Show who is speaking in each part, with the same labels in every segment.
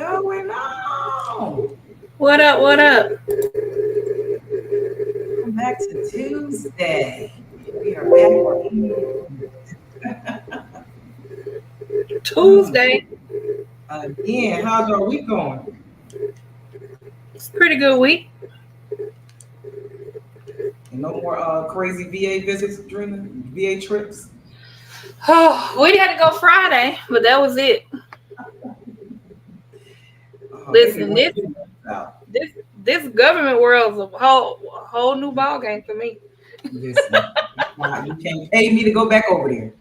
Speaker 1: going on?
Speaker 2: What up? What up?
Speaker 1: Welcome back to Tuesday. We are back
Speaker 2: Tuesday.
Speaker 1: again. How's your week going?
Speaker 2: It's a pretty good week.
Speaker 1: And no more crazy VA visits during the VA trips.
Speaker 2: Oh, we had to go Friday, but that was it. Listen, this government world's a whole new ball game for me.
Speaker 1: Listen, you can't pay me to go back over there.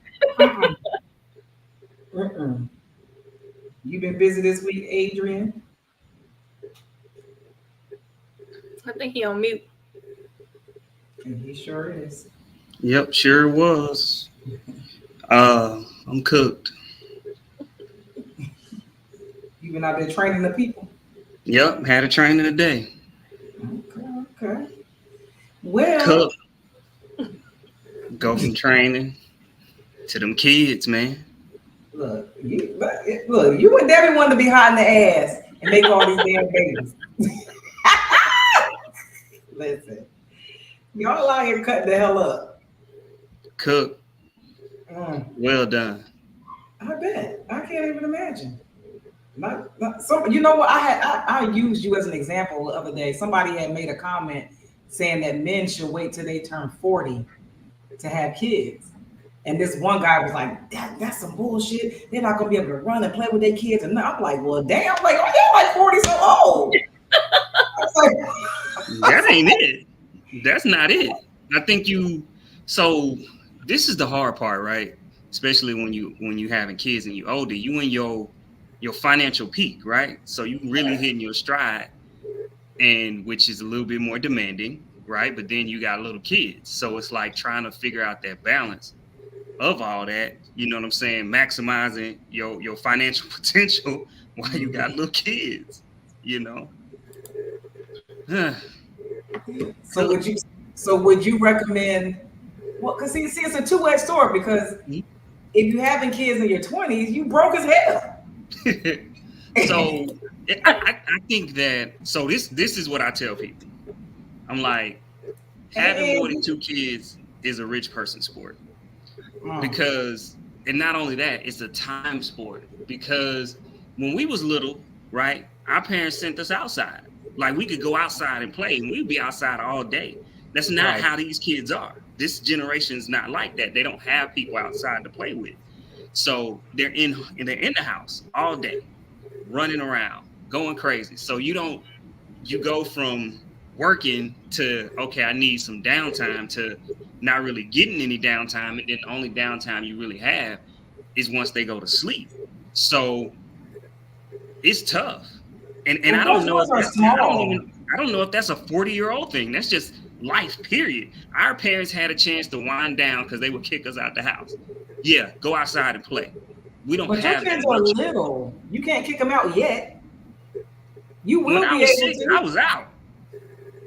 Speaker 1: You been busy this week, Adrian?
Speaker 2: I think he on mute.
Speaker 1: And he sure is.
Speaker 3: Yep, sure was. I'm cooked.
Speaker 1: You been out there training the people?
Speaker 3: Yep, had a training today.
Speaker 1: Okay. Well,
Speaker 3: cook. Go from training to them kids, man.
Speaker 1: Look, you and Debbie wanted to be hot in the ass and make all these damn babies. Listen, y'all out here cutting the hell up.
Speaker 3: Cook. Well done.
Speaker 1: I bet. I can't even imagine. You know what? I used you as an example the other day. Somebody had made a comment saying that men should wait till they turn 40 to have kids. And this one guy was like, that's some bullshit. They're not gonna be able to run and play with their kids. And I'm like, well, damn, like, are they like 40 so old?
Speaker 3: That ain't it. That's not it. I think so this is the hard part, right? Especially when you having kids and you older, you in your financial peak, right? So you really hitting your stride, and which is a little bit more demanding, right? But then you got little kids. So it's like trying to figure out that balance of all that, you know what I'm saying? Maximizing your financial potential while you got little kids, you know?
Speaker 1: So would you recommend, well, because see, it's a two-way story, because if you're having kids in your 20s, you broke as hell.
Speaker 3: So I think that, so this is what I tell people. I'm like, having more than 2 kids is a rich person sport. Because, and not only that, it's a time sport. Because when we was little, right, our parents sent us outside. Like, we could go outside and play, and we'd be outside all day. That's not how these kids are. This generation is not like that. They don't have people outside to play with. So they're in the house all day, running around, going crazy. So you go from working to, okay, I need some downtime, to not really getting any downtime. And then the only downtime you really have is once they go to sleep. So it's tough. And I don't know if I don't know if that's a 40-year-old thing. That's just life, period. Our parents had a chance to wind down because they would kick us out the house. Yeah, go outside and play. We don't have that. But your
Speaker 1: kids are little. You can't kick them out yet. You will be able to.
Speaker 3: I was out.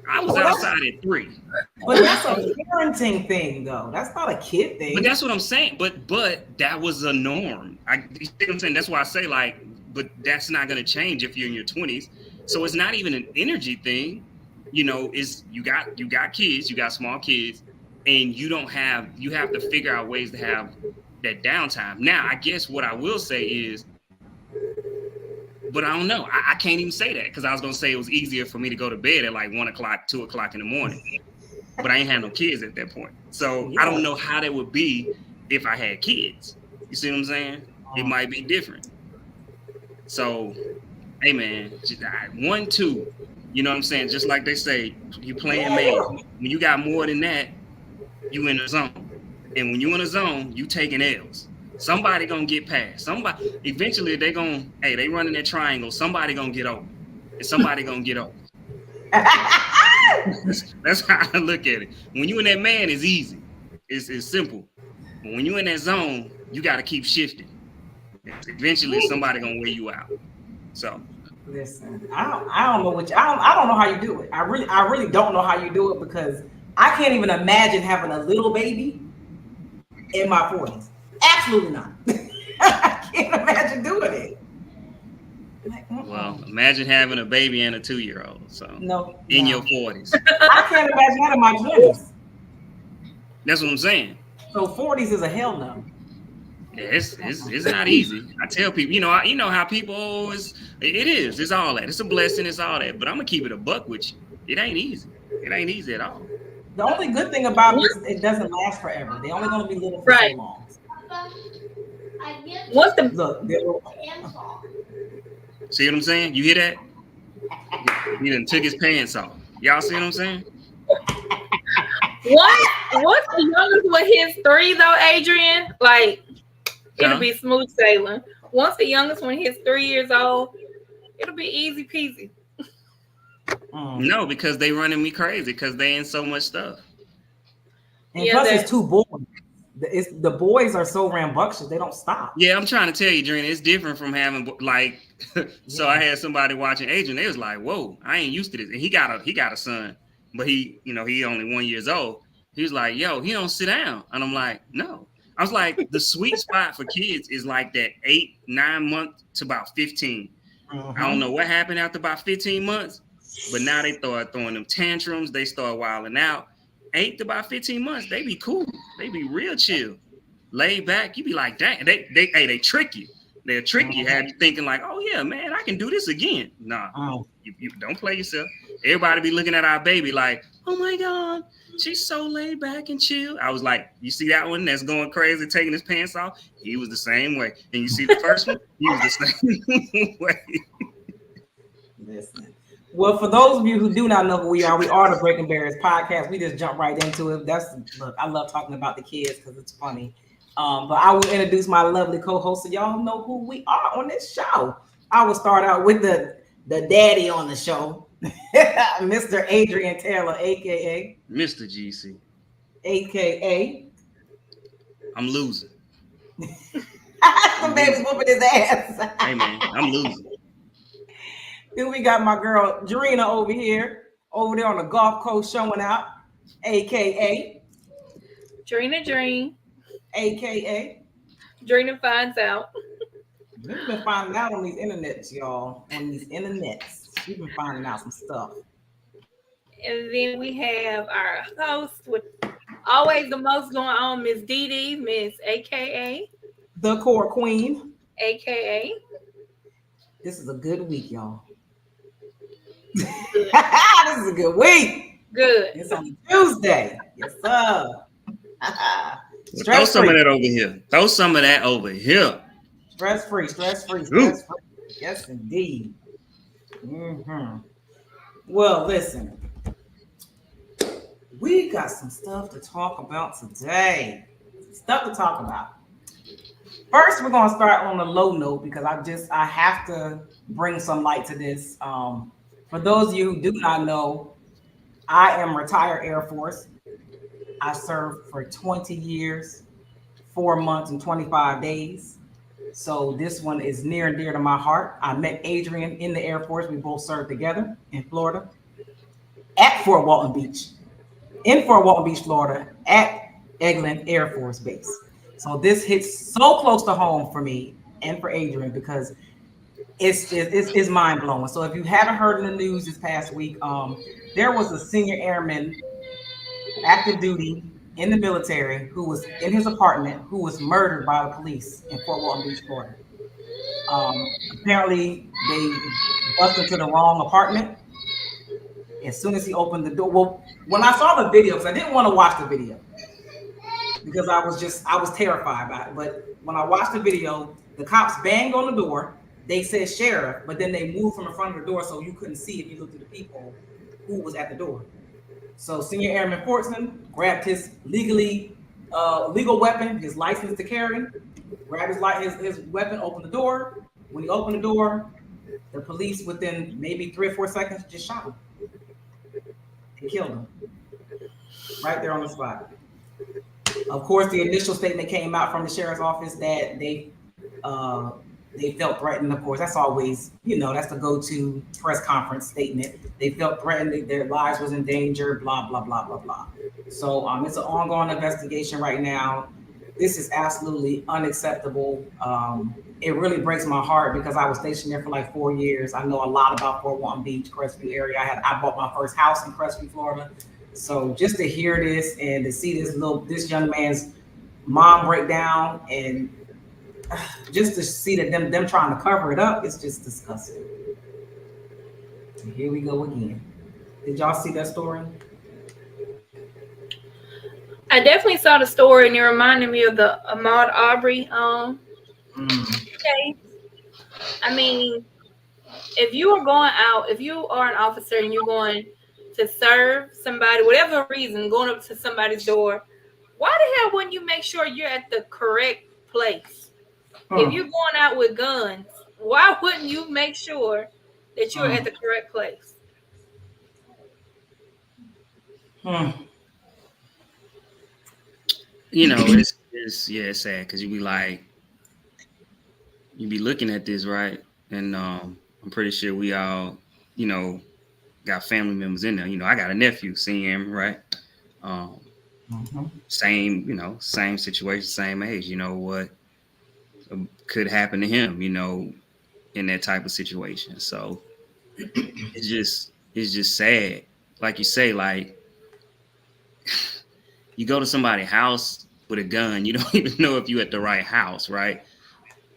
Speaker 3: I was outside at 3.
Speaker 1: But that's a parenting thing, though. That's not a kid thing.
Speaker 3: But that's what I'm saying. But that was a norm. You see what I'm saying? That's why I say, like, but that's not going to change if you're in your 20s. So it's not even an energy thing. You know, is you got kids, you got small kids, and you have to figure out ways to have that downtime. Now, I guess what I will say is, but I don't know. I can't even say that, because I was going to say it was easier for me to go to bed at like 1 o'clock, 2 o'clock in the morning. But I ain't had no kids at that point. So I don't know how that would be if I had kids. You see what I'm saying? It might be different. So, hey, man, 1, 2, you know what I'm saying? Just like they say, you playing man. When you got more than that, you in a zone. And when you in a zone, you taking L's. Somebody gonna get past. Somebody eventually they running that triangle. Somebody gonna get over, and somebody gonna get over. That's how I look at it. When you in that man, it's easy. It's simple. But when you in that zone, you got to keep shifting. Eventually, somebody gonna weigh you out. So.
Speaker 1: Listen, I don't know I don't know how you do it. I really don't know how you do it, because I can't even imagine having a little baby in my 40s. Absolutely not. I can't imagine doing it. Like,
Speaker 3: Well, imagine having a baby and a 2-year-old. So in your 40s.
Speaker 1: I can't imagine that in my 20s.
Speaker 3: That's what I'm saying.
Speaker 1: So 40s is a hell no.
Speaker 3: Yeah, it's not easy. I tell people, you know how people always. It is. It's all that. It's a blessing. It's all that. But I'm gonna keep it a buck with you. It ain't easy. It ain't easy at all.
Speaker 1: The only good thing about it is it doesn't last forever. They're only gonna be little for so long.
Speaker 2: Once the
Speaker 1: Look,
Speaker 3: see what I'm saying? You hear that? He done took his pants off. Y'all see what I'm saying?
Speaker 2: once the youngest one hits 3 though, Adrian, like it'll be smooth sailing. Once the youngest one hits 3 years old, it'll be easy peasy.
Speaker 3: No, because they running me crazy because they in so much stuff.
Speaker 1: And plus it's 2 boys. The boys are so rambunctious, they don't stop.
Speaker 3: Yeah, I'm trying to tell you, Drina, it's different from having like. So I had somebody watching Adrian. They was like, "Whoa, I ain't used to this." And he got a son, but he only 1 year old. He was like, "Yo, he don't sit down," and I'm like, "No." I was like, the sweet spot for kids is like that 8-9 months to about 15. I don't know what happened after about 15 months, but now they start throwing them tantrums. They start wilding out. 8 to about 15 months, they be cool. They be real chill, laid back. You be like, dang, they trick you. They'll trick you, have you thinking like, oh yeah, man, I can do this again. Nah, you don't play yourself. Everybody be looking at our baby like, oh my God, she's so laid back and chill. I was like, you see that one that's going crazy, taking his pants off? He was the same way. And you see the first one? He was the same way.
Speaker 1: Listen. Well, for those of you who do not know who we are the Breaking Barriers podcast. We just jump right into it. Look, I love talking about the kids because it's funny. But I will introduce my lovely co-host so y'all know who we are on this show. I will start out with the daddy on the show, Mr. Adrian Taylor, aka
Speaker 3: Mr. GC,
Speaker 1: aka
Speaker 3: I'm losing.
Speaker 1: Some baby's whooping his ass.
Speaker 3: Hey man, I'm losing.
Speaker 1: Then we got my girl Drina over there on the Gulf Coast showing out, aka
Speaker 2: Drina Dream,
Speaker 1: aka
Speaker 2: Drina finds out.
Speaker 1: We've been finding out on these internets, y'all. On these internets, we've been finding out some stuff.
Speaker 2: And then we have our host with always the most going on, Miss Dee, Miss AKA
Speaker 1: the Core Queen,
Speaker 2: AKA.
Speaker 1: This is a good week, y'all. This is a good week.
Speaker 2: Good.
Speaker 1: It's on Tuesday. Yes, sir.
Speaker 3: Throw some of that over here. Throw some of that over here.
Speaker 1: Stress free. Yes, indeed. Well, listen. We got some stuff to talk about today. First, we're gonna start on a low note because I have to bring some light to this. For those of you who do not know, I am retired Air Force. I served for 20 years, 4 months, and 25 days. So this one is near and dear to my heart. I met Adrian in the Air Force. We both served together in Florida at Fort Walton Beach. In Fort Walton Beach, Florida, at Eglin Air Force Base. So this hits so close to home for me and for Adrian because it's mind blowing. So if you haven't heard in the news this past week, there was a senior airman, active duty in the military, who was in his apartment, who was murdered by the police in Fort Walton Beach, Florida. Apparently, they busted into the wrong apartment. As soon as he opened the door, well, when I saw the video, because I didn't want to watch the video, because I was terrified by it. But when I watched the video, the cops banged on the door. They said sheriff, but then they moved from the front of the door so you couldn't see if you looked at the people who was at the door. So Senior Airman Fortson grabbed his legal weapon, his license to carry, grabbed his weapon, opened the door. When he opened the door, the police within maybe 3 or 4 seconds just shot him. They killed him right there on the spot. Of course, the initial statement came out from the sheriff's office that they felt threatened. Of course, that's always, that's the go-to press conference statement. They felt threatened, their lives was in danger, blah, blah, blah, blah, blah. So it's an ongoing investigation right now. this is absolutely unacceptable. It really breaks my heart because I was stationed there for like 4 years. I know a lot about Fort Walton Beach, Crestview area. I bought my first house in Crestview, Florida. So just to hear this and to see this young man's mom break down, and just to see that them trying to cover it up, it's just disgusting. And here we go again. Did y'all see that story?
Speaker 2: I definitely saw the story, and it reminded me of the Ahmaud Arbery case. I mean, if you are going out, if you are an officer and you're going to serve somebody, whatever reason, going up to somebody's door, why the hell wouldn't you make sure you're at the correct place? If you're going out with guns, why wouldn't you make sure that you're at the correct place?
Speaker 3: You know, it's sad because you be looking at this, right? And I'm pretty sure we all, you know, got family members in there. You know, I got a nephew, seeing him, right? Same situation, same age. You know what could happen to him, you know, in that type of situation. So it's just sad. Like you say, like, you go to somebody's house with a gun, you don't even know if you're at the right house, right?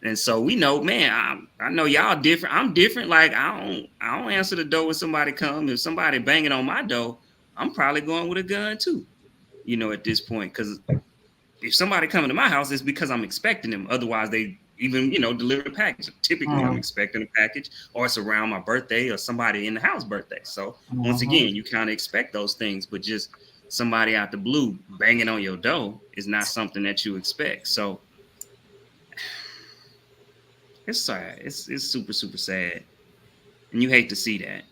Speaker 3: And so we know, man, I know y'all different. I'm different. Like, I don't answer the door when somebody comes. If somebody banging on my door, I'm probably going with a gun too, you know, at this point. Because if somebody coming to my house, it's because I'm expecting them. Otherwise, they even, you know, deliver a package. Typically, I'm expecting a package, or it's around my birthday or somebody in the house birthday. So once again, you kind of expect those things, but just somebody out the blue banging on your door is not something that you expect. So it's sad. It's super, super sad. And you hate to see that.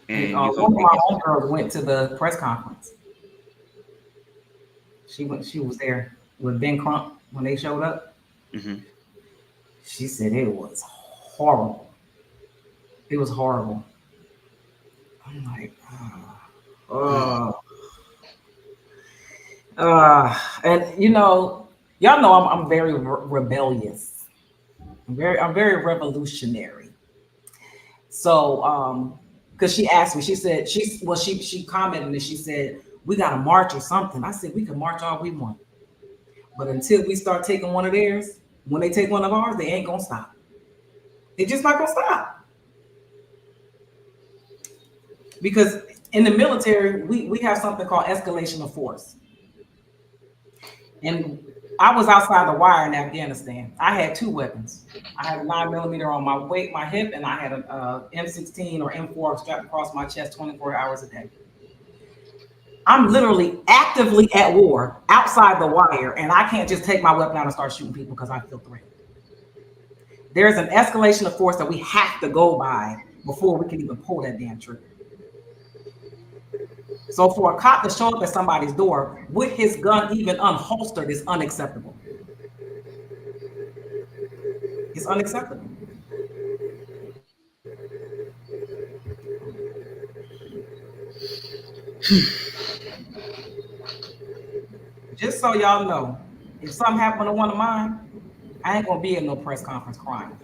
Speaker 3: And
Speaker 1: one of my homegirls went to the press conference. She was there with Ben Crump when they showed up.
Speaker 3: Mm-hmm.
Speaker 1: She said it was horrible. It was horrible. I'm like, and you know, y'all know I'm very rebellious. I'm very revolutionary. So, because she asked me, she said she commented and she said, we got to march or something. I said, we can march all we want, but until we start taking one of theirs, when they take one of ours, they ain't gonna stop. They're just not gonna stop. Because in the military, we have something called escalation of force. And I was outside the wire in Afghanistan. I had 2 weapons. I had a 9mm on my hip, and I had an M16 or M4 strapped across my chest 24 hours a day. I'm literally actively at war outside the wire, and I can't just take my weapon out and start shooting people because I feel threatened. There's an escalation of force that we have to go by before we can even pull that damn trigger. So for a cop to show up at somebody's door with his gun even unholstered is unacceptable. It's unacceptable. Just so y'all know, if something happened to one of mine, I ain't gonna be at no press conference crying.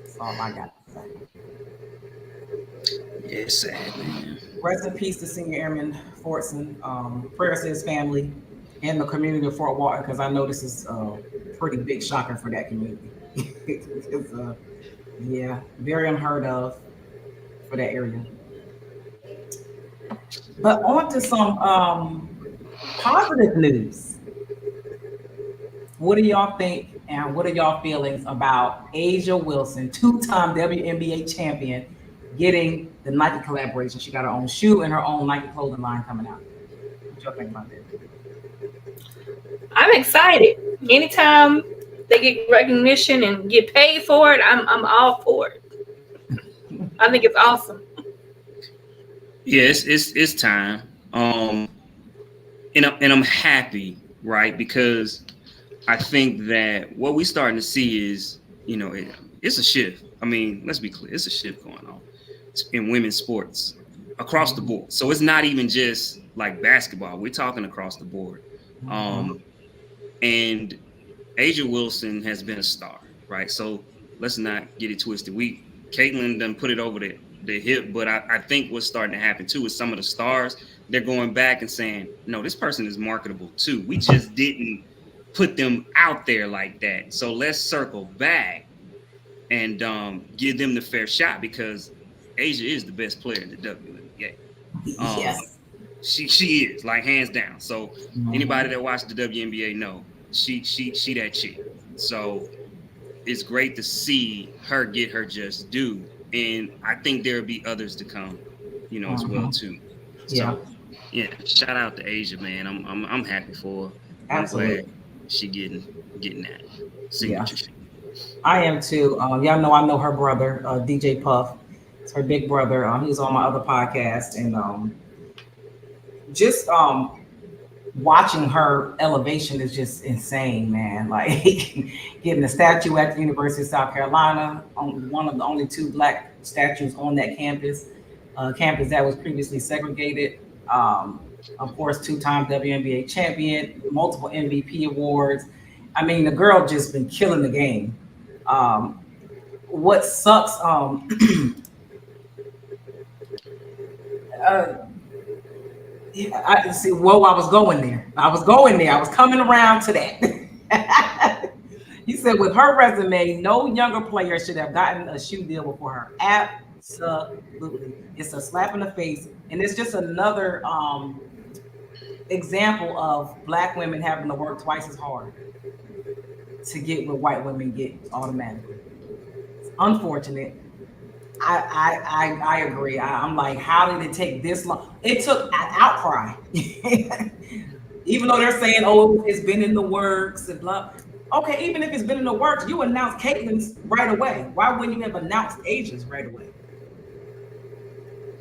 Speaker 1: That's all I got to say.
Speaker 3: Yeah, it's sad, man.
Speaker 1: Rest in peace to Senior Airman Fortson. Prayers to his family and the community of Fort Walton, because I know this is a pretty big shocker for that community. It's, yeah, very unheard of for that area. But on to some positive news. What do y'all think, and what are y'all feelings about A'ja Wilson, 2-time WNBA champion, getting the Nike collaboration? She got her own shoe and her own Nike clothing line coming out. What y'all think about that?
Speaker 2: I'm excited. Anytime they get recognition and get paid for it, I'm all for it. I think it's awesome.
Speaker 3: Yeah, it's time. And I'm happy, right? Because I think that what we're starting to see is, you know, it's a shift. I mean, let's be clear, it's a shift going on. in women's sports across the board. So it's not even just like basketball. We're talking across the board. And Asia Wilson has been a star, right? So let's not get it twisted. Caitlin done put it over the hip, but I think what's starting to happen too is some of the stars, they're going back and saying, no, this person is marketable too. We just didn't put them out there like that. So let's circle back and give them the fair shot, because Asia is the best player in the WNBA.
Speaker 1: Yes.
Speaker 3: She is, like, hands down. So anybody that watched the WNBA know she that chick. So it's great to see her get her just due, and I think there'll be others to come, as well too. So yeah, shout out to Asia, man. I'm happy for her.
Speaker 1: Absolutely.
Speaker 3: I'm glad she getting that signature.
Speaker 1: I am too. Y'all know I know her brother, DJ Puff. It's her big brother. He's on my other podcast, and just watching her elevation is just insane, man. Like getting a statue at the University of South Carolina, one of the only 2 Black statues on that campus that was previously segregated. Of course, 2-time WNBA champion, multiple MVP awards. I mean, the girl just been killing the game. What sucks, I see. Whoa, I was going there. I was coming around to that. He said, with her resume, no younger player should have gotten a shoe deal before her. Absolutely. It's a slap in the face. And it's just another example of Black women having to work twice as hard to get what white women get automatically. It's unfortunate. I agree. I'm like, how did it take this long? It took an outcry. Even though they're saying, oh, it's been in the works and blah. Okay, even if it's been in the works, you announced Caitlin's right away. Why wouldn't you have announced Asia's right away?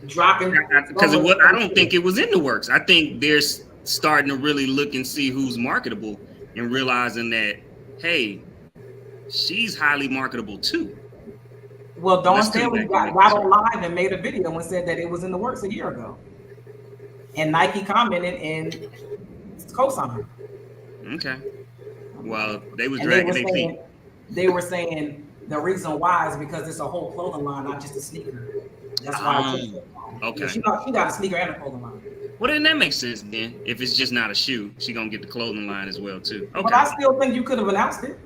Speaker 1: Dropping.
Speaker 3: Because I don't think it was in the works. I think they're starting to really look and see who's marketable and realizing that, hey, she's highly marketable too.
Speaker 1: Well, Dawn Staley got on live and made a video and said that it was in the works a year ago. And Nike commented and co-signed.
Speaker 3: Okay. Well, they was dragging their feet.
Speaker 1: They were saying the reason why is because it's a whole clothing line, not just a sneaker. That's why.
Speaker 3: Okay.
Speaker 1: Yeah, she got a sneaker and a clothing line.
Speaker 3: Well, then that makes sense then. If it's just not a shoe, she gonna get the clothing line as well too. Okay.
Speaker 1: But I still think you could have announced it.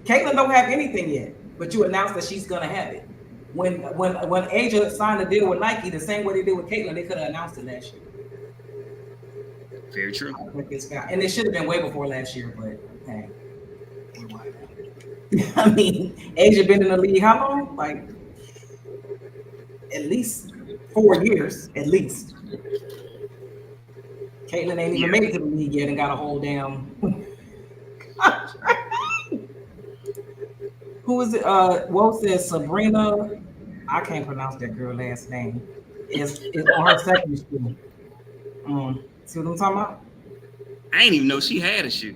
Speaker 1: Caitlin don't have anything yet, but you announced that she's gonna have it. When Asia signed a deal with Nike, the same way they did with Caitlin, they could have announced it last year.
Speaker 3: Very true.
Speaker 1: And it should have been way before last year, but hey. I mean, Asia been in the league how long? Like at least 4 years, at least. Caitlin ain't even made it to the league yet and got a whole damn contract. Who is it? Wo says Sabrina. I can't pronounce that girl last name. It's on her second shoe. See what I'm talking about?
Speaker 3: I didn't even know she had a shoe.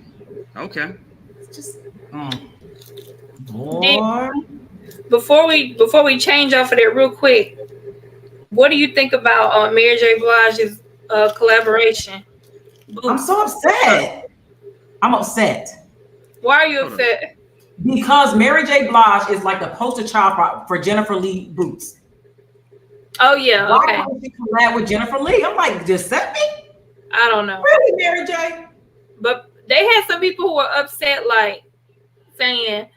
Speaker 3: Okay.
Speaker 1: It's just boy.
Speaker 2: Before we change off of that real quick, what do you think about Mary J. Blige's collaboration?
Speaker 1: I'm so upset. I'm upset.
Speaker 2: Why are you upset?
Speaker 1: Because Mary J. Blige is like the poster child for Jennifer Lee boots.
Speaker 2: Oh yeah, okay.
Speaker 1: Why would she collab with Jennifer Lee? I'm like, Giuseppe?
Speaker 2: I don't know.
Speaker 1: Really, Mary J?
Speaker 2: But they had some people who were upset, like saying,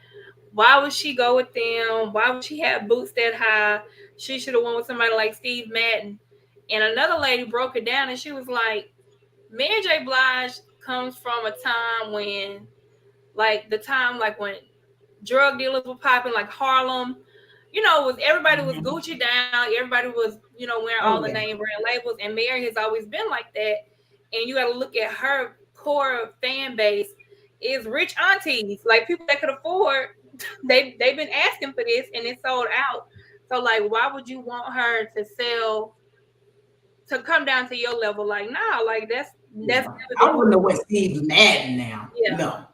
Speaker 2: why would she go with them? Why would she have boots that high? She should have went with somebody like Steve Madden. And another lady broke it down and she was like, Mary J. Blige comes from a time when, when drug dealers were popping, like Harlem, everybody was Gucci down, everybody was, wearing all the name brand labels, and Mary has always been like that. And you got to look at her core fan base is rich aunties, like people that could afford. They've been asking for this, and it's sold out. So, like, why would you want her to come down to your level? Like, nah, like that's.
Speaker 1: I wouldn't have went Steve Madden now. Yeah. No.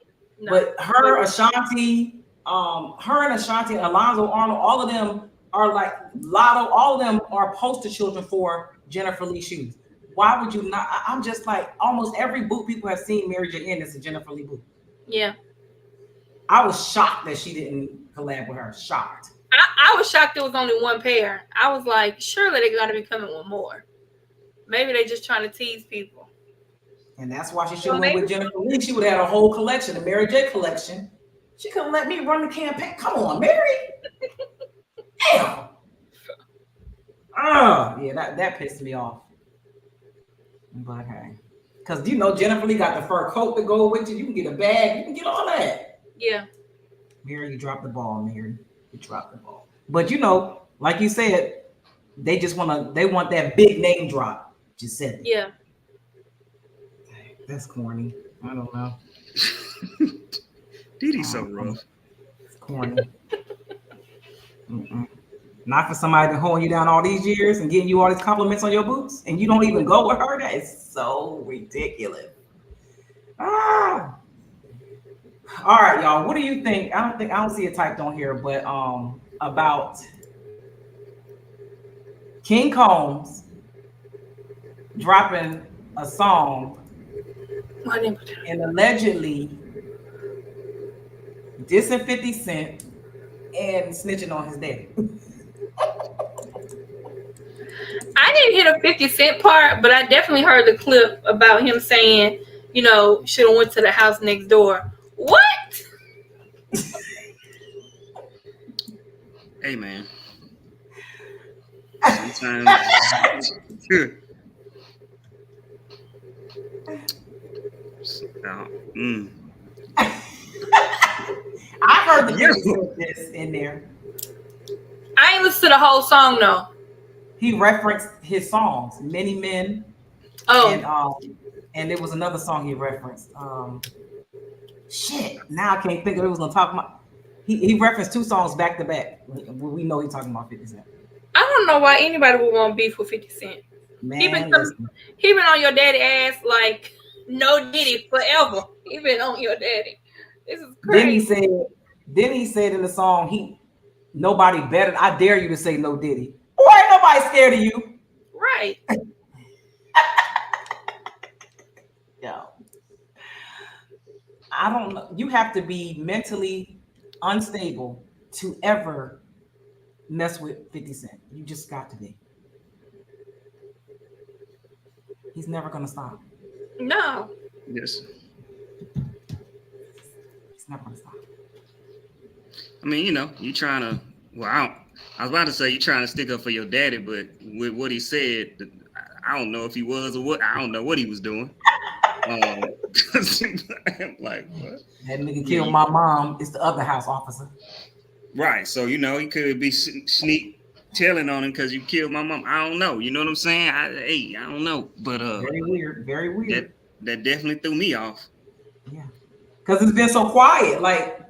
Speaker 1: But her and Ashanti, and Alonzo Arnold, all of them are like Lotto, all of them are poster children for Jennifer Lee shoes. Why would you not? I'm just like, almost every boot people have seen Mary J. in is a Jennifer Lee boot.
Speaker 2: Yeah.
Speaker 1: I was shocked that she didn't collab with her. Shocked.
Speaker 2: I was shocked there was only one pair. I was like, surely they're gonna be coming with more. Maybe they're just trying to tease people.
Speaker 1: And that's why she should have went with Jennifer Lee. She would have had a whole collection, the Mary J. collection. She couldn't let me run the campaign. Come on, Mary. Damn. Yeah, that pissed me off. But hey, because you know Jennifer Lee got the fur coat to go with you. You can get a bag. You can get all that.
Speaker 2: Yeah.
Speaker 1: Mary, you dropped the ball, Mary. You dropped the ball. But you know, like you said, they want that big name drop. Just said it.
Speaker 2: Yeah.
Speaker 1: That's corny. I don't know.
Speaker 3: Diddy's so rough.
Speaker 1: It's corny. Not for somebody to hold you down all these years and getting you all these compliments on your boots, and you don't even go with her. That is so ridiculous. All right, y'all. What do you think? I don't see it typed on here, but about King Combs dropping a song and allegedly dissing 50 Cent and snitching on his daddy.
Speaker 2: I didn't hear the 50 Cent part, but I definitely heard the clip about him saying, you know, should have went to the house next door. What?
Speaker 3: Hey, man. Sometimes.
Speaker 1: I heard the 50 Cent diss in there.
Speaker 2: I ain't listened to the whole song though.
Speaker 1: He referenced his songs, Many Men.
Speaker 2: Oh.
Speaker 1: And there was another song he referenced. Shit, now I can't think of it. Was gonna talk about. He referenced two songs back to back. We know he's talking about 50 Cent.
Speaker 2: I don't know why anybody would want beef with 50 Cent.
Speaker 1: Man,
Speaker 2: He been on your daddy ass like no Diddy forever. He been on your daddy. This is crazy.
Speaker 1: Then he said in the song, nobody better. I dare you to say no Diddy. Boy, ain't nobody scared of you.
Speaker 2: Right.
Speaker 1: Yo. I don't know. You have to be mentally unstable to ever mess with 50 Cent. You just got to be. He's never gonna stop.
Speaker 2: No.
Speaker 3: Yes.
Speaker 1: He's never gonna stop.
Speaker 3: I mean, you know, you trying to. Well, I was about to say you trying to stick up for your daddy, but with what he said, I don't know if he was or what. I don't know what he was doing. I'm like, what?
Speaker 1: That nigga killed my mom. It's the other house officer.
Speaker 3: Right. So, you know, he could be sneak telling on him because you killed my mom. I don't know. You know what I'm saying? I don't know. But
Speaker 1: very weird. Very weird.
Speaker 3: That definitely threw me off.
Speaker 1: Yeah. Because it's been so quiet. Like,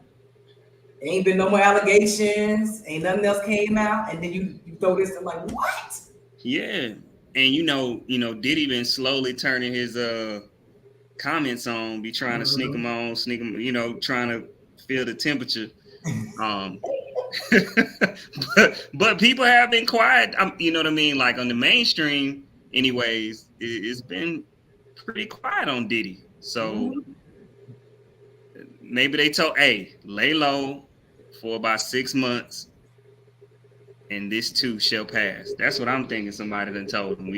Speaker 1: ain't been no more allegations. Ain't nothing else came out. And then you throw this and like, what?
Speaker 3: Yeah. And you know, Diddy been slowly turning his comments on, be trying to sneak them, you know, trying to feel the temperature. But people have been quiet. You know what I mean? Like on the mainstream, anyways, it's been pretty quiet on Diddy. So maybe they told, hey, lay low for about 6 months, and this too shall pass. That's what I'm thinking. Somebody done told him.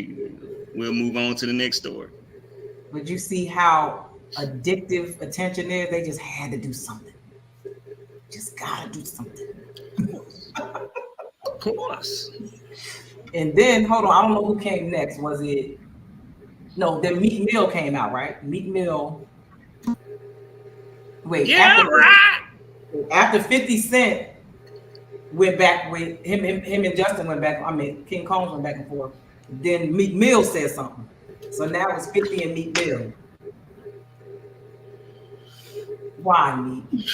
Speaker 3: We'll move on to the next story.
Speaker 1: But you see how addictive attention is? They just had to do something. Just gotta do something.
Speaker 3: Of course.
Speaker 1: And then, hold on, I don't know who came next. Was it? No, then Meek Mill came out, right? Meek Mill. Wait.
Speaker 3: Yeah,
Speaker 1: After 50 Cent went back with him and Justin went back. I mean, King Combs went back and forth. Then Meek Mill said something. So now it's 50 and Meek Mill. Why, Meek?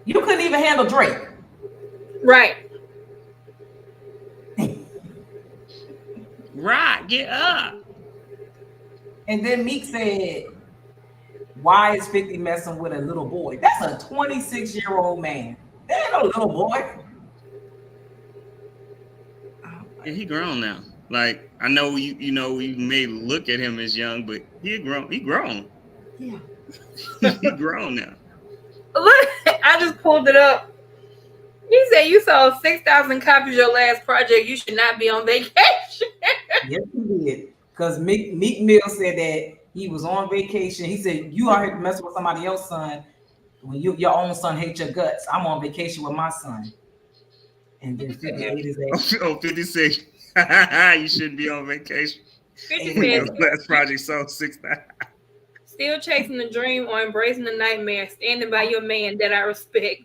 Speaker 1: You couldn't even handle Drake.
Speaker 2: Right.
Speaker 3: Right, get up.
Speaker 1: And then Meek said, why is 50 messing with a little boy? That's a 26-year-old man. That ain't no little boy.
Speaker 3: Yeah, he grown now. Like I know you know you may look at him as young, but he grown. He grown.
Speaker 1: Yeah.
Speaker 3: He grown now.
Speaker 2: Look, I just pulled it up. He said you sold 6,000 copies of your last project. You should not be on vacation.
Speaker 1: Yes, he did. Because Meek Mill said that he was on vacation. He said, you are here messing with somebody else's son when your own son hates your guts. I'm on vacation with my son. And then 50 ate his ass.
Speaker 3: Oh, 56. You shouldn't be on vacation.
Speaker 2: 50
Speaker 3: When your
Speaker 2: says,
Speaker 3: last project sold 6,000.
Speaker 2: still chasing the dream or embracing the nightmare, standing by your man that I respect.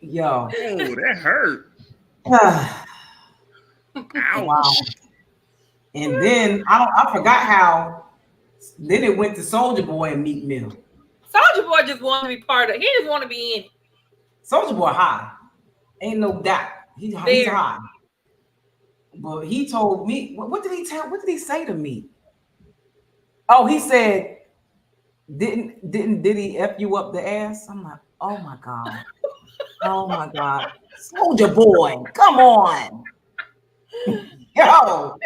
Speaker 1: Yo.
Speaker 3: Oh, that hurt. Ouch.
Speaker 1: Wow. And then I forgot how. Then it went to Soldier Boy and Meek Mill.
Speaker 2: Soldier Boy just wanted to be part of it. He just want to be in it.
Speaker 1: Soldier Boy high, ain't no doubt. He's high. But he told me, what did he tell? What did he say to me? Oh, he said, did he F you up the ass? I'm like, oh my God. Oh my God. Soldier Boy, come on. Yo,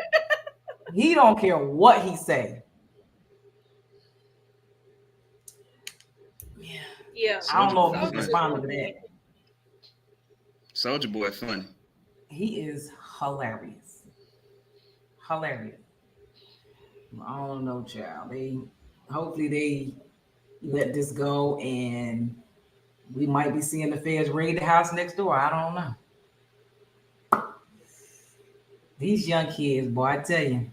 Speaker 1: he don't care what he say.
Speaker 2: Yeah.
Speaker 1: I don't know if he's responding to that.
Speaker 3: Soldier Boy funny.
Speaker 1: He is hilarious. Hilarious. I don't know, child. Hopefully they let this go and we might be seeing the feds raid the house next door. I don't know. These young kids, boy, I tell you,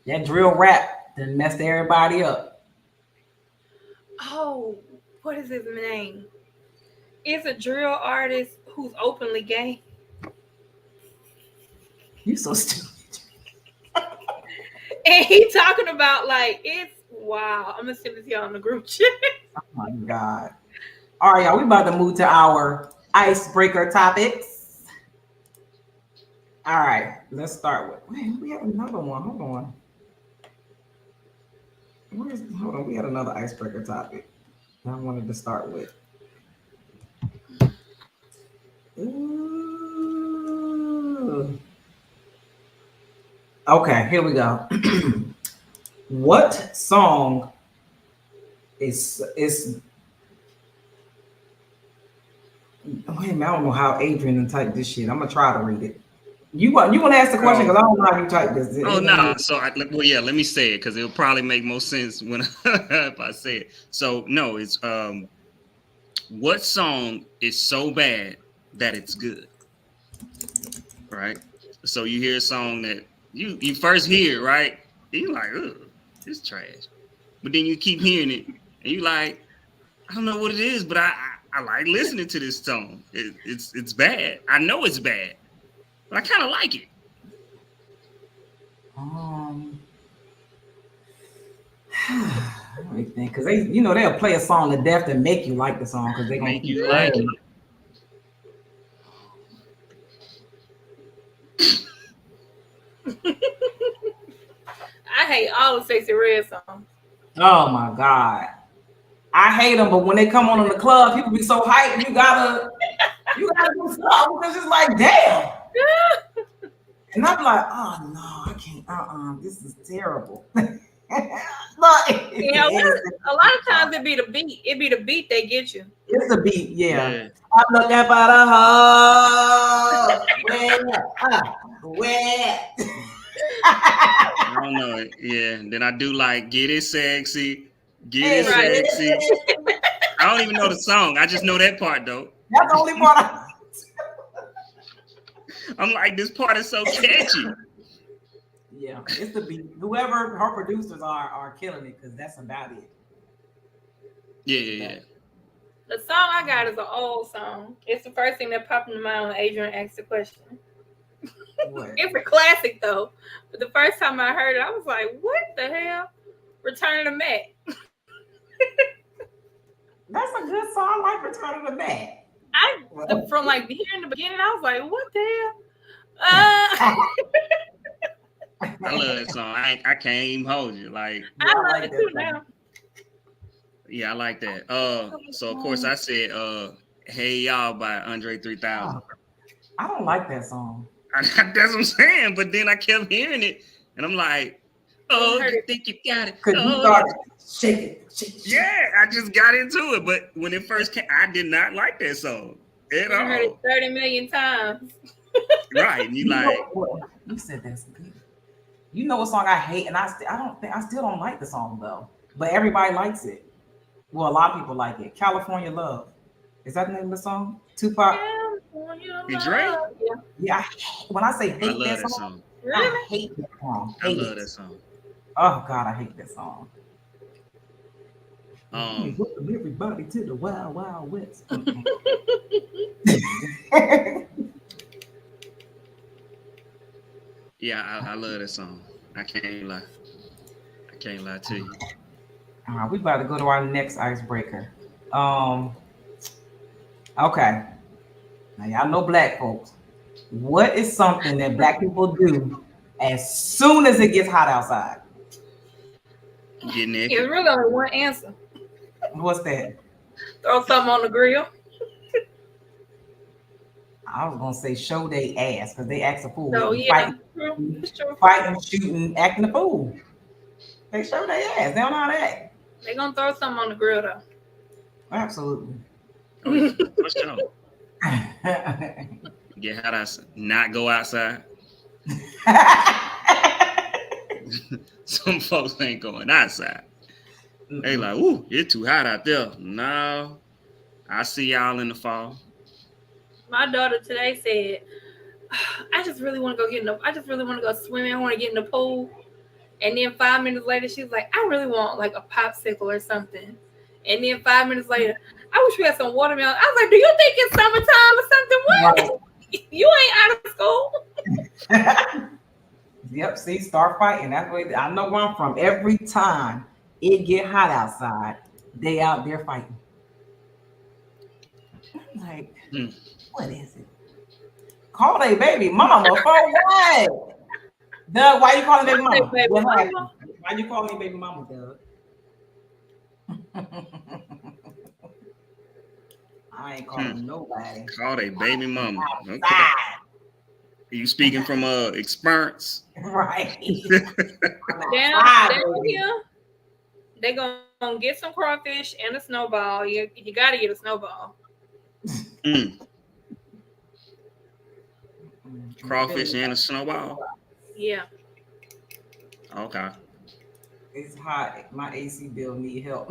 Speaker 1: that drill rap done messed everybody up.
Speaker 2: Oh, what is his name? It's a drill artist who's openly gay.
Speaker 1: You so stupid.
Speaker 2: And he talking about like it's wow. I'm gonna send this y'all on the group chat.
Speaker 1: Oh my God. All right, y'all, we about to move to our icebreaker topics. All right, let's start with. Wait, we have another one. Hold on. Hold on, we had another icebreaker topic that I wanted to start with. Ooh. Okay, here we go. What song is wait a minute, I don't know how Adrian typed this shit. I'm gonna try to read it. You want to ask the question because I don't know how you type this.
Speaker 3: Oh no! So let me say it because it'll probably make more sense when if I say it. So no, it's what song is so bad that it's good, right? So you hear a song that you first hear, right? And you like, ugh, it's trash, but then you keep hearing it, and you like, I don't know what it is, but I like listening to this song. It's bad. I know it's bad. I kind of like it.
Speaker 1: Let me think, because they'll play a song to death and make you like the song because they're gonna
Speaker 3: Make
Speaker 1: keep
Speaker 3: you like
Speaker 1: playing.
Speaker 2: I hate all the Sexy Red songs.
Speaker 1: Oh my God, I hate them. But when they come on in the club, people be so hyped. You gotta do something because it's like, damn. And I'm like, oh no, I can't. This is terrible. Look,
Speaker 2: Yeah, a lot of times it be the beat. It be the beat they get you.
Speaker 1: It's the beat, yeah. I'm looking for the hoe. Where?
Speaker 3: I don't know it. Yeah. Then I do like Get It Sexy. Get It Sexy. I don't even know the song. I just know that part though.
Speaker 1: That's the only part
Speaker 3: I'm like, this part is so catchy.
Speaker 1: Yeah, it's the beat. Whoever her producers are killing it because that's about it.
Speaker 3: Yeah.
Speaker 2: The song I got is an old song. It's the first thing that popped in mind when Adrian asked the question. It's a classic though. But the first time I heard it, I was like, what the hell? Return of the Mac.
Speaker 1: That's a good song. I like Return of the Mac.
Speaker 2: From like hearing the beginning, I was like, what the hell?
Speaker 3: I love that song. I can't even hold you. Like,
Speaker 2: I love it too now.
Speaker 3: Yeah, I like that. So of course I said Hey Y'all by Andre 3000.
Speaker 1: I don't like that song.
Speaker 3: That's what I'm saying. But then I kept hearing it, and I'm like, oh,
Speaker 2: heard
Speaker 3: you
Speaker 2: it.
Speaker 3: think you got it?
Speaker 1: Because you
Speaker 3: Oh,
Speaker 1: started shaking.
Speaker 3: yeah, I just got into it. But when it first came, I did not like that song at
Speaker 2: I heard it
Speaker 3: all.
Speaker 2: 30 million times.
Speaker 3: Right? And you
Speaker 1: You know
Speaker 3: like,
Speaker 1: what? You said that's good. You know what song I hate, and I still don't like the song though. But everybody likes it. Well, a lot of people like it. California Love. Is that the name of the song? Tupac.
Speaker 2: California
Speaker 3: and Dre?
Speaker 2: love. Yeah.
Speaker 1: Yeah. When I say
Speaker 3: I
Speaker 1: hate
Speaker 3: love
Speaker 1: that
Speaker 3: that
Speaker 1: song,
Speaker 3: song.
Speaker 2: Really?
Speaker 1: I hate that song.
Speaker 3: I
Speaker 1: Hate
Speaker 3: love
Speaker 1: it.
Speaker 3: that song.
Speaker 1: Oh God, I hate that song.
Speaker 3: Um,
Speaker 1: Welcome everybody to the Wild Wild West.
Speaker 3: yeah, I love that song. I can't lie. I can't lie to you.
Speaker 1: All right, we about to go to our next icebreaker. Okay. Now y'all know black folks. What is something that black people do as soon as it gets hot outside?
Speaker 3: Get naked.
Speaker 2: It's really only one answer.
Speaker 1: What's that?
Speaker 2: Throw something on the grill.
Speaker 1: I was gonna say show they ass because they act a fool.
Speaker 2: So
Speaker 1: They
Speaker 2: yeah, true. It's true.
Speaker 1: fighting, shooting, acting a fool. They show their ass. They don't know how to act.
Speaker 2: They're gonna throw something on the grill though.
Speaker 1: Absolutely.
Speaker 3: Oh, yeah, for sure. Get hot outside. Not go outside. Some folks ain't going outside. They like, ooh, it's too hot out there. No, I see y'all in the fall.
Speaker 2: My daughter today said, I just really want to go swimming. I want to get in the pool. And then 5 minutes later, she's like, I really want like a popsicle or something. And then 5 minutes later, I wish we had some watermelon. I was like, do you think it's summertime or something? What?
Speaker 1: Right.
Speaker 2: You ain't out of school.
Speaker 1: Yep, see, start fighting. That's what I know where I'm from. Every time it get hot outside, they out there fighting. I'm like, what is it? Call they baby mama for what? Doug, why you calling baby mama?
Speaker 2: Baby
Speaker 1: What
Speaker 2: mama.
Speaker 1: happened? Why you calling baby mama, Doug? I ain't calling nobody.
Speaker 3: Call they baby mama. Okay.
Speaker 1: Outside.
Speaker 3: You speaking from experience?
Speaker 1: Right.
Speaker 2: Down here, they gonna get some crawfish and a snowball. You gotta get a snowball.
Speaker 3: Crawfish and a snowball.
Speaker 2: Yeah.
Speaker 3: Okay.
Speaker 1: It's hot. My AC bill need help.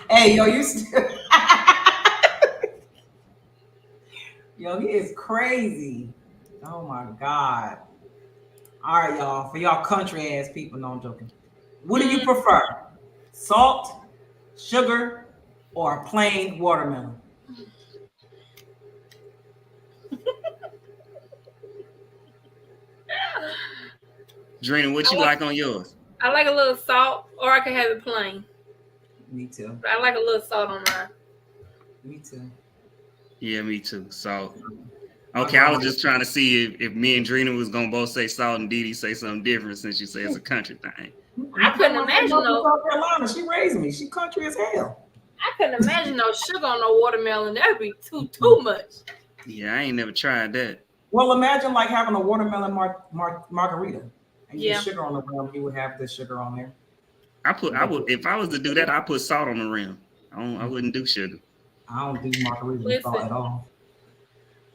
Speaker 1: Hey, yo, you still... Yo, he is crazy. Oh my God. All right, y'all. For y'all country ass people, no, I'm joking. What do you prefer? Salt, sugar, or plain watermelon?
Speaker 3: Drina, what you like on yours?
Speaker 2: I like a little salt, or I can have it plain.
Speaker 1: Me too.
Speaker 2: But I like a little salt on mine.
Speaker 1: Me too.
Speaker 3: Yeah, me too. So, okay, I was just trying to see if me and Drina was gonna both say salt and Dee Dee say something different since you say it's a country thing.
Speaker 2: I couldn't imagine though.
Speaker 1: South Carolina. She raised me. She country as hell.
Speaker 2: I couldn't imagine no sugar on no watermelon. That'd be too much.
Speaker 3: Yeah, I ain't never tried that.
Speaker 1: Well, imagine like having a watermelon margarita. And
Speaker 2: Yeah.
Speaker 1: get sugar on the rim. You would have the sugar on there.
Speaker 3: I would if I was to do that, I put salt on the rim. I wouldn't do sugar.
Speaker 1: I don't do margarita with salt at all.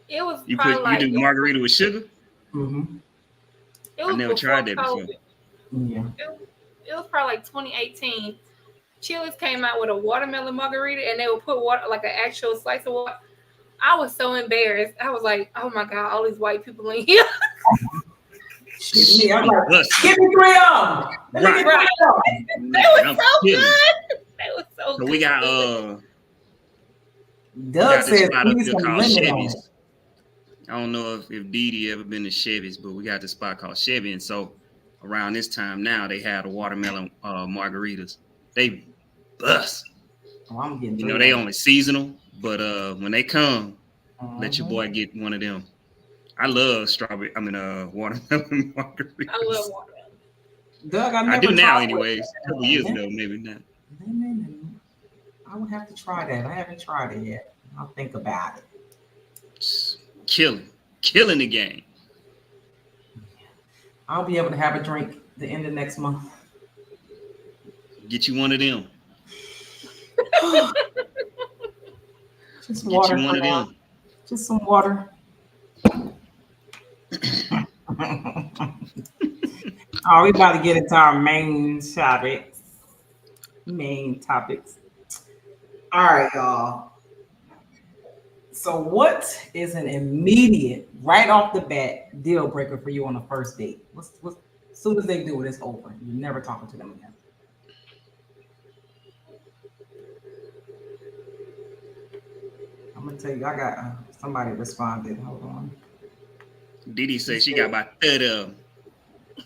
Speaker 2: It was
Speaker 3: You
Speaker 2: probably
Speaker 3: do margarita with sugar?
Speaker 1: Mm-hmm.
Speaker 2: It was
Speaker 3: I never tried that
Speaker 2: before
Speaker 3: before.
Speaker 2: COVID.
Speaker 1: Yeah.
Speaker 2: It was probably like 2018. Chili's came out with a watermelon margarita, and they would put water, like an actual slice of water. I was so embarrassed. I was like, "Oh my God, all these white people in here."
Speaker 1: Shit, me, I'm like,
Speaker 3: Listen,
Speaker 1: give me 3 of them.
Speaker 2: Right. They were
Speaker 3: I'm
Speaker 2: so
Speaker 3: kidding.
Speaker 2: good. They were so
Speaker 3: So
Speaker 2: good.
Speaker 3: we got
Speaker 1: Doug
Speaker 3: this
Speaker 1: says,
Speaker 3: spot up
Speaker 1: please
Speaker 3: here
Speaker 1: some
Speaker 3: called
Speaker 1: lemon on
Speaker 3: Chevy's.
Speaker 1: it.
Speaker 3: I don't know if Dee Dee ever been to Chevy's, but we got this spot called Chevy, and so around this time now they have the watermelon margaritas. They bust.
Speaker 1: Oh, I'm getting
Speaker 3: You know,
Speaker 1: 3
Speaker 3: they
Speaker 1: of
Speaker 3: only seasonal, but when they come,
Speaker 1: them.
Speaker 3: let your boy get one of them. I love watermelon margaritas.
Speaker 2: I love watermelon.
Speaker 1: Doug,
Speaker 3: I do
Speaker 1: never
Speaker 3: now,
Speaker 1: tried
Speaker 3: anyways.
Speaker 1: it.
Speaker 3: A couple years ago, maybe not.
Speaker 1: I would have to try that. I haven't tried it yet. I'll think about it.
Speaker 3: killing the game.
Speaker 1: I'll be able to have a drink the end of next month.
Speaker 3: Get you one of them.
Speaker 1: Just
Speaker 3: Get
Speaker 1: water.
Speaker 3: you one of them.
Speaker 1: Just some water. Oh, we about to get into our main topics. All right, y'all. So, what is an immediate, right off the bat, deal breaker for you on the first date? What's as soon as they do it, it's over. You're never talking to them again. I'm gonna tell you, I got somebody responded. Hold on.
Speaker 3: Didi said she got about 30 of them.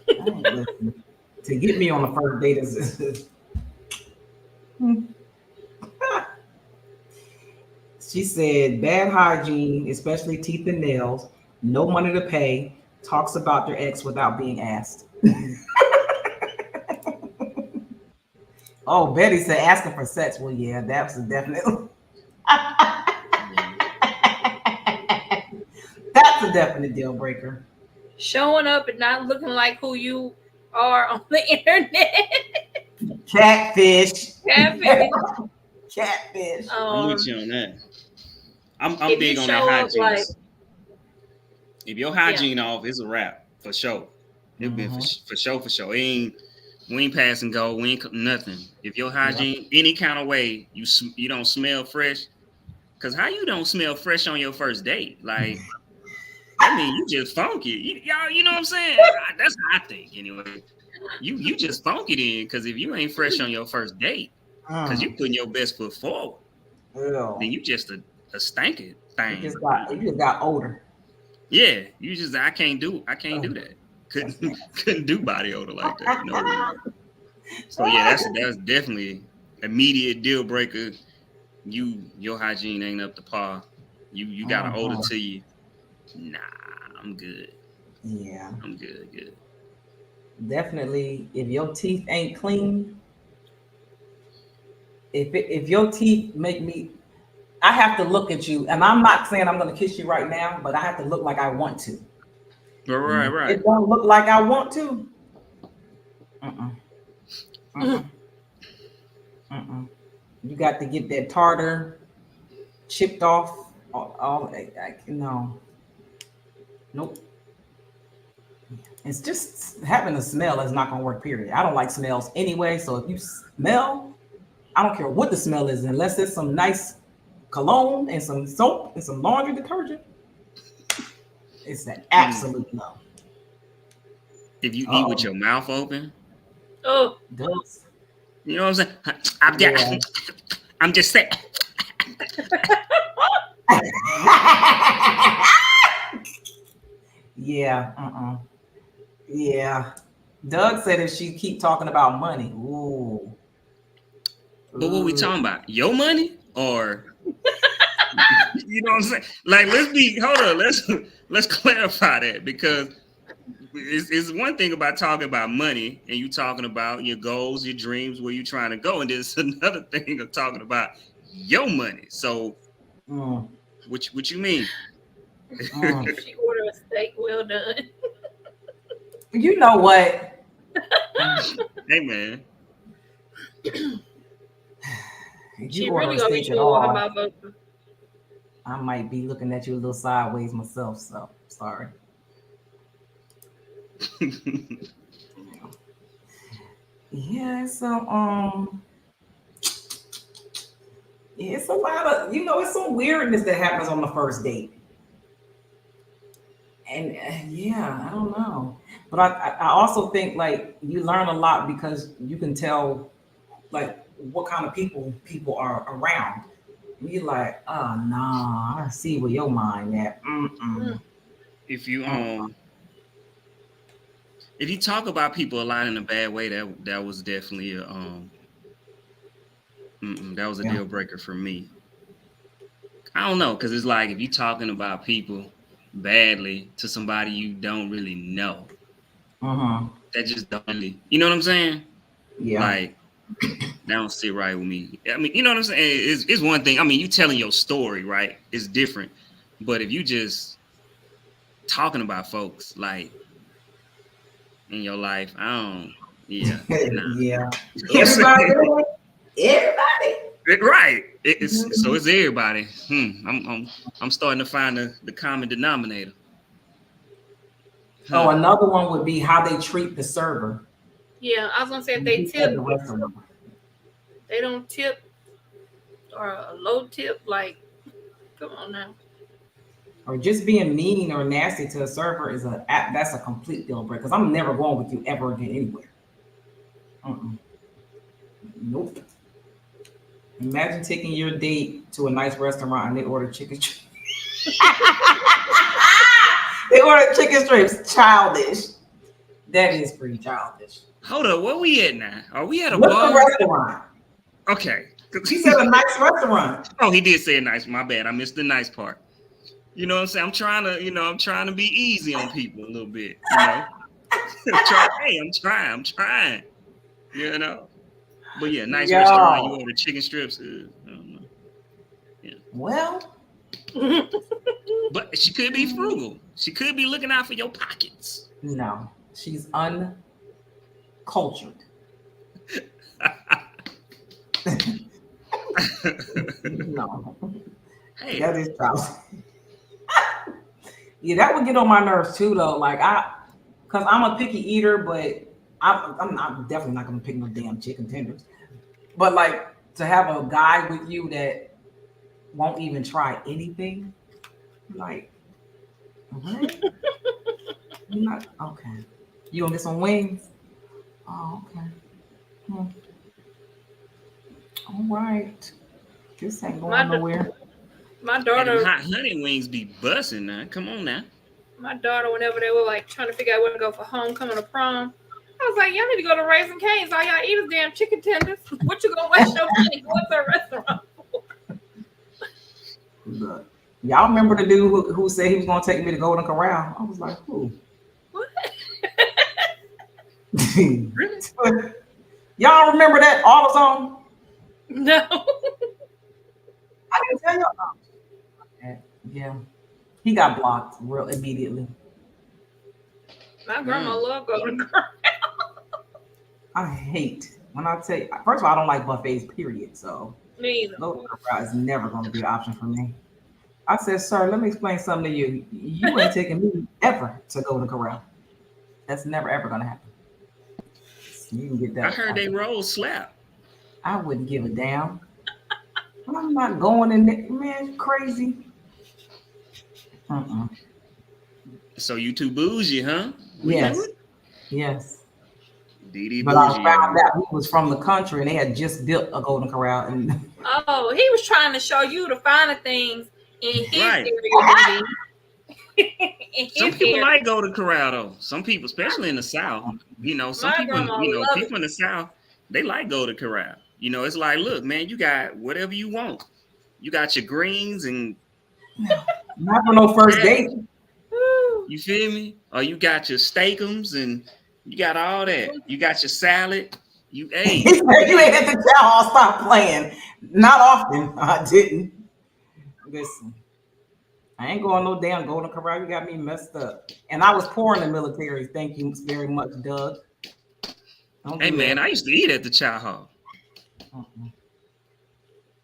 Speaker 1: I ain't listening. To get me on the first date is she said bad hygiene, especially teeth and nails, no money to pay, talks about their ex without being asked. Oh, Betty said asking for sex. Well, yeah, that was a definite. That's a definite deal breaker.
Speaker 2: Showing up and not looking like who you are on the internet.
Speaker 1: Catfish.
Speaker 2: Catfish.
Speaker 1: Catfish.
Speaker 3: I'm with you on that. I'm
Speaker 2: If
Speaker 3: big
Speaker 2: you
Speaker 3: on that
Speaker 2: show up
Speaker 3: hygiene.
Speaker 2: like-
Speaker 3: If your hygiene off, it's a wrap for sure. It's been for sure. We ain't pass and go. We ain't nothing. If your hygiene any kind of way, you don't smell fresh. Cause how you don't smell fresh on your first date? Like, I mean, you just funky. Y'all, you know what I'm saying? That's how I think anyway. You just funky then. Cause if you ain't fresh on your first date, cause you putting your best foot forward, then you just a stinking thing.
Speaker 1: You just got older.
Speaker 3: Yeah, I can't do that. Couldn't do body odor like that. No. So yeah, that's definitely immediate deal breaker. Your hygiene ain't up to par. You got an odor to you. Nah, I'm good.
Speaker 1: Yeah.
Speaker 3: I'm good.
Speaker 1: Definitely, if your teeth ain't clean, if your teeth make me, I have to look at you, and I'm not saying I'm gonna kiss you right now, but I have to look like I want to.
Speaker 3: Right.
Speaker 1: It don't look like I want to. You got to get that tartar chipped off. No. Nope. It's just having a smell is not gonna work, period. I don't like smells anyway. So if you smell, I don't care what the smell is, unless it's some nice cologne and some soap and some laundry detergent. It's an absolute no.
Speaker 3: If you eat with your mouth open,
Speaker 1: does.
Speaker 3: You know what I'm saying? I'm just saying.
Speaker 1: Yeah. Yeah. Doug said if she keep talking about money, ooh.
Speaker 3: But what we talking about? Your money or you know what I'm saying? Like, let's clarify that, because it's one thing about talking about money and you talking about your goals, your dreams, where you trying to go, and there's another thing of talking about your money. So, what you mean?
Speaker 2: She ordered a steak well done.
Speaker 1: You know what?
Speaker 3: Hey man,
Speaker 2: She really gonna be chewing with her mouth open.
Speaker 1: I might be looking at you a little sideways myself, so sorry. Yeah, so it's a lot of, it's some weirdness that happens on the first date. And I don't know. But I also think like you learn a lot because you can tell like what kind of people are around. You're like, oh nah, I see where your mind at.
Speaker 3: If you talk about people a lot in a bad way, that was definitely a deal breaker for me. I don't know, because it's like if you're talking about people badly to somebody you don't really know, that just don't really, you know what I'm saying?
Speaker 1: Yeah.
Speaker 3: Like, that don't sit right with me. I mean, you know what I'm saying? It's one thing. I mean, you telling your story, right? It's different. But if you just talking about folks like in your life. I don't. Yeah. Nah.
Speaker 1: Yeah.
Speaker 3: You know what I'm saying?
Speaker 1: Everybody.
Speaker 3: Right. So it's everybody. I'm starting to find the common denominator.
Speaker 1: Oh, another one would be how they treat the server.
Speaker 2: Yeah, I was gonna say if they
Speaker 1: At
Speaker 2: tip,
Speaker 1: the restaurant.
Speaker 2: they don't tip or a low tip. Like, come on now.
Speaker 1: Or just being mean or nasty to a server that's a complete deal breaker. Because I'm never going with you ever again anywhere. Nope. Imagine taking your date to a nice restaurant and they order chicken strips. They order chicken strips. Childish. That is pretty childish.
Speaker 3: Hold up, where we at now? Are we at a
Speaker 1: What's
Speaker 3: bar?
Speaker 1: the restaurant?
Speaker 3: Okay.
Speaker 1: He said a nice restaurant.
Speaker 3: Oh, he did say a nice. My bad. I missed the nice part. You know what I'm saying? I'm trying to be easy on people a little bit. You know, I'm trying. You know, but yeah, nice restaurant. You order chicken strips. I don't know. Yeah.
Speaker 1: Well,
Speaker 3: but she could be frugal. She could be looking out for your pockets.
Speaker 1: No, she's uncultured. No,
Speaker 3: hey,
Speaker 1: that is true. Yeah, that would get on my nerves too, though. Like because I'm a picky eater, but I'm definitely not gonna pick no damn chicken tenders. But like to have a guy with you that won't even try anything, like, what? You're not okay. You gonna get some wings? Oh, okay. All right. This ain't going nowhere.
Speaker 2: My daughter,
Speaker 3: hot honey wings be busting now. Come on now.
Speaker 2: My daughter, whenever they were like trying to figure out where to go for homecoming or prom, I was like, y'all need to go to Raising Cane's. All y'all eat is damn chicken tenders. What you gonna waste your money going to a restaurant for?
Speaker 1: Look, y'all remember the dude who said he was gonna take me to Golden Corral? I was like, who?
Speaker 2: What?
Speaker 3: Really?
Speaker 1: Y'all remember that all the time?
Speaker 2: No.
Speaker 1: I didn't tell y'all. Yeah, he got blocked real immediately.
Speaker 2: My grandma loved Golden Corral.
Speaker 1: I hate when I tell you. First of all, I don't like buffets. Period. So
Speaker 2: Me either.
Speaker 1: Golden Corral is never going to be an option for me. I said, sir, let me explain something to you. You ain't taking me ever to Golden Corral. That's never ever going to happen. You can get that.
Speaker 3: I heard they roll slap.
Speaker 1: I wouldn't give a damn. I'm not going in there, man. Crazy.
Speaker 3: So you too bougie, huh?
Speaker 1: Yes. Yes.
Speaker 3: Dee
Speaker 1: but
Speaker 3: bougie.
Speaker 1: I found out he was from the country and they had just built a Golden Corral. And
Speaker 2: oh, he was trying to show you the finer things in his area.
Speaker 3: Some people like Golden Corral though. Some people, especially in the South, you know, some people, people in the South, they like Golden Corral. You know, it's like, look, man, you got whatever you want. You got your greens and
Speaker 1: not for no first date.
Speaker 3: You feel me? Or you got your steakums and you got all that. You got your salad. You ate.
Speaker 1: You ain't at the town hall. Stop playing. Not often. I didn't. Listen, I ain't going no damn Golden Corral. You got me messed up. And I was poor in the military. Thank you very much, Doug.
Speaker 3: Hey man, I used to eat at the chow hall.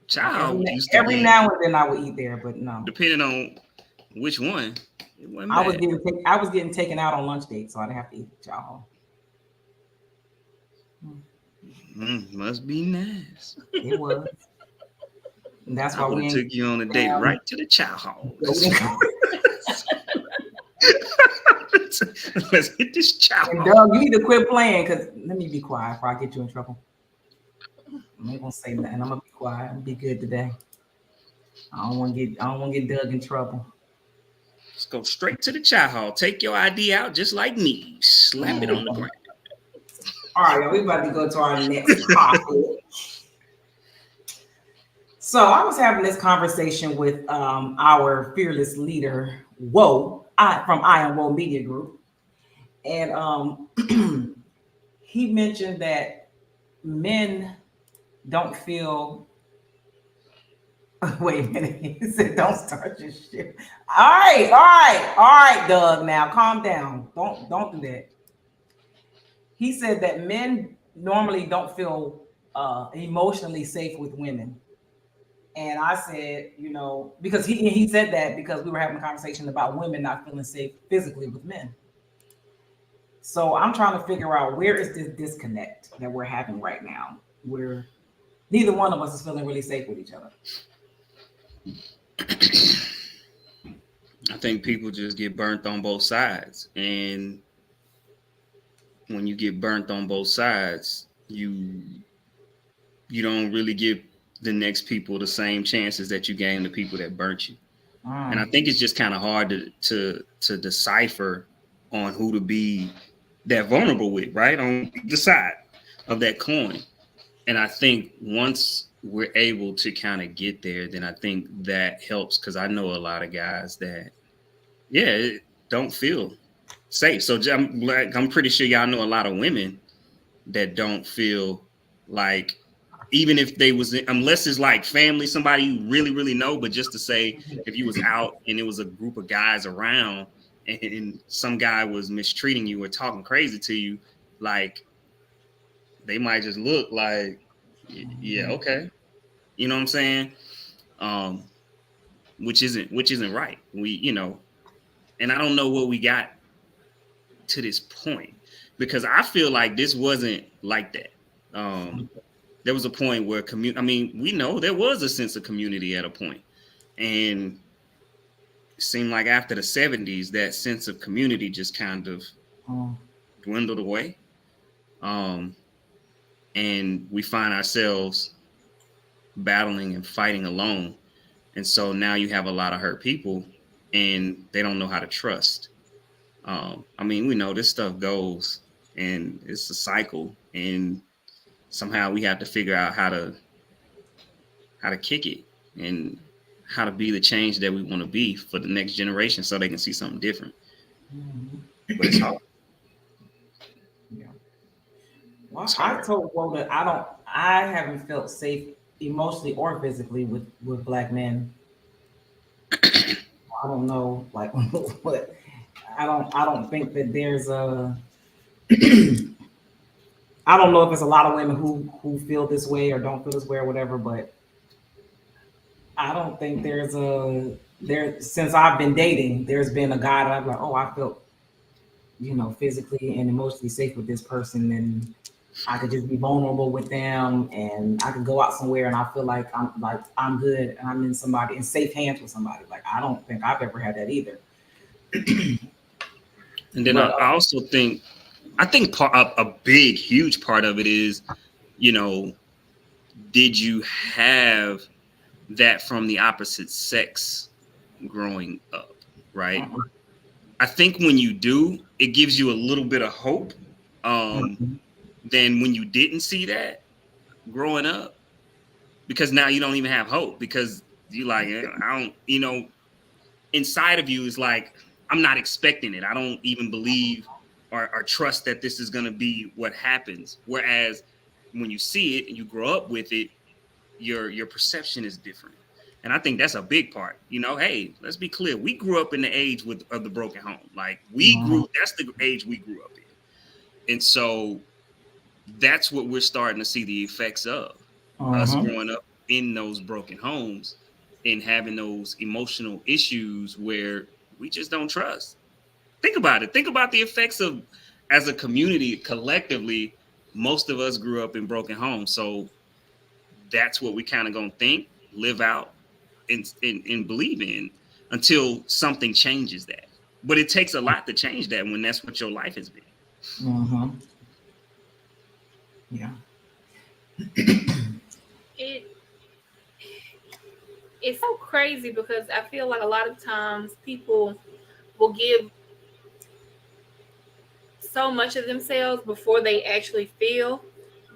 Speaker 3: Chow hall used to
Speaker 1: every now and then I would eat there, but no.
Speaker 3: Depending on which one.
Speaker 1: I was getting taken out on lunch dates, so I didn't have to eat chow hall.
Speaker 3: Must be nice.
Speaker 1: It was. And that's why we
Speaker 3: took you on a date right to the chow hall. Let's hit this chow hall.
Speaker 1: Doug, you need to quit playing because let me be quiet before I get you in trouble. I ain't gonna say nothing. I'm gonna be quiet and be good today. I don't want to get Doug in trouble.
Speaker 3: Let's go straight to the chow hall. Take your ID out just like me. Slap it on the ground.
Speaker 1: All right, y'all, we about to go to our next topic. So I was having this conversation with our fearless leader, Woe, from I Am Woe Media Group. And he mentioned that men don't feel Wait a minute. He said, "Don't start your shit." All right, Doug. Now calm down. Don't do that. He said that men normally don't feel emotionally safe with women. And I said, because he said that because we were having a conversation about women not feeling safe physically with men. So I'm trying to figure out where is this disconnect that we're having right now, where neither one of us is feeling really safe with each other.
Speaker 3: I think people just get burnt on both sides. And when you get burnt on both sides, you don't really give the next people the same chances that you gave the people that burnt you. And I think it's just kind of hard to decipher on who to be that vulnerable with, right? On the side of that coin. And I think once we're able to kind of get there, then I think that helps, because I know a lot of guys that, don't feel safe. So I'm pretty sure y'all know a lot of women that don't feel like, even if they was, unless it's like family, somebody you really, really know, but just to say, if you was out and it was a group of guys around and some guy was mistreating you or talking crazy to you, like, they might just look like, yeah, okay. You know what I'm saying? Which isn't right. And I don't know what we got to this point, because I feel like this wasn't like that. There was a point where we know there was a sense of community at a point, and it seemed like after the 70s, that sense of community just kind of dwindled away. And we find ourselves battling and fighting alone. And so now you have a lot of hurt people and they don't know how to trust. We know this stuff goes and it's a cycle, and somehow we have to figure out how to kick it and how to be the change that we want to be for the next generation so they can see something different. But it's hard.
Speaker 1: Yeah. Well, I told Rhoda I haven't felt safe emotionally or physically with black men. I don't know, like, what. I don't think that there's a. I don't know if it's a lot of women who feel this way or don't feel this way or whatever, but I don't think since I've been dating, there's been a guy that I'm like, oh, I felt, physically and emotionally safe with this person, and I could just be vulnerable with them, and I could go out somewhere and I feel like I'm good and I'm in safe hands with somebody. Like, I don't think I've ever had that either.
Speaker 3: And then I also think a big, huge part of it is, did you have that from the opposite sex growing up, right? Uh-huh. I think when you do, it gives you a little bit of hope. Than when you didn't see that growing up, because now you don't even have hope, because you like, I don't, inside of you is like, I'm not expecting it. I don't even believe or trust that this is going to be what happens. Whereas when you see it and you grow up with it, your perception is different. And I think that's a big part. Hey, let's be clear. We grew up in the age of the broken home. Like, that's the age we grew up in. And so that's what we're starting to see the effects of, us growing up in those broken homes and having those emotional issues where we just don't trust. Think about it. Think about the effects of, as a community, collectively, most of us grew up in broken homes. So that's what we kind of gonna think, live out, and believe in until something changes that. But it takes a lot to change that when that's what your life has been.
Speaker 1: Yeah.
Speaker 2: It's so crazy, because I feel like a lot of times people will give so much of themselves before they actually feel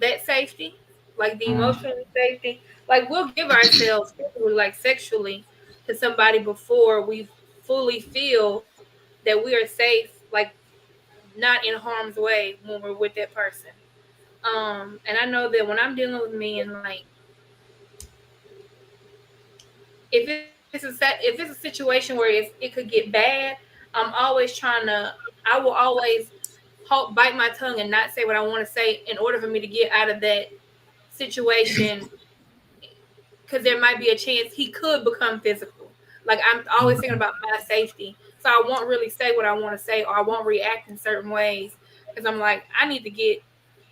Speaker 2: that safety, like the emotional safety. Like, we'll give ourselves physically, like sexually, to somebody before we fully feel that we are safe, like not in harm's way when we're with that person. And I know that when I'm dealing with men, like, if it's a situation where it could get bad, I'm always I will always bite my tongue and not say what I want to say in order for me to get out of that situation, because there might be a chance he could become physical. Like, I'm always thinking about my safety, so I won't really say what I want to say, or I won't react in certain ways, because I'm like, I need to get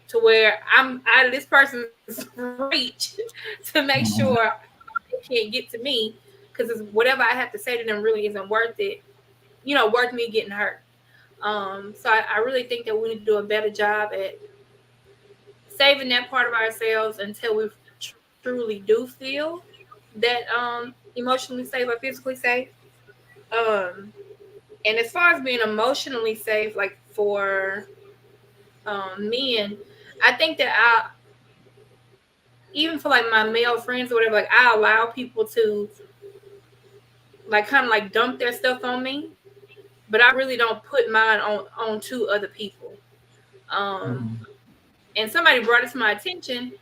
Speaker 2: to where I'm out of this person's reach to make sure they can't get to me, because whatever I have to say to them really isn't worth it, worth me getting hurt. So I really think that we need to do a better job at saving that part of ourselves until we truly do feel that emotionally safe or physically safe. Um, and as far as being emotionally safe, like for men, I think that even for like my male friends or whatever, like I allow people to like kind of like dump their stuff on me, but I really don't put mine on to other people. Um, and somebody brought it to my attention,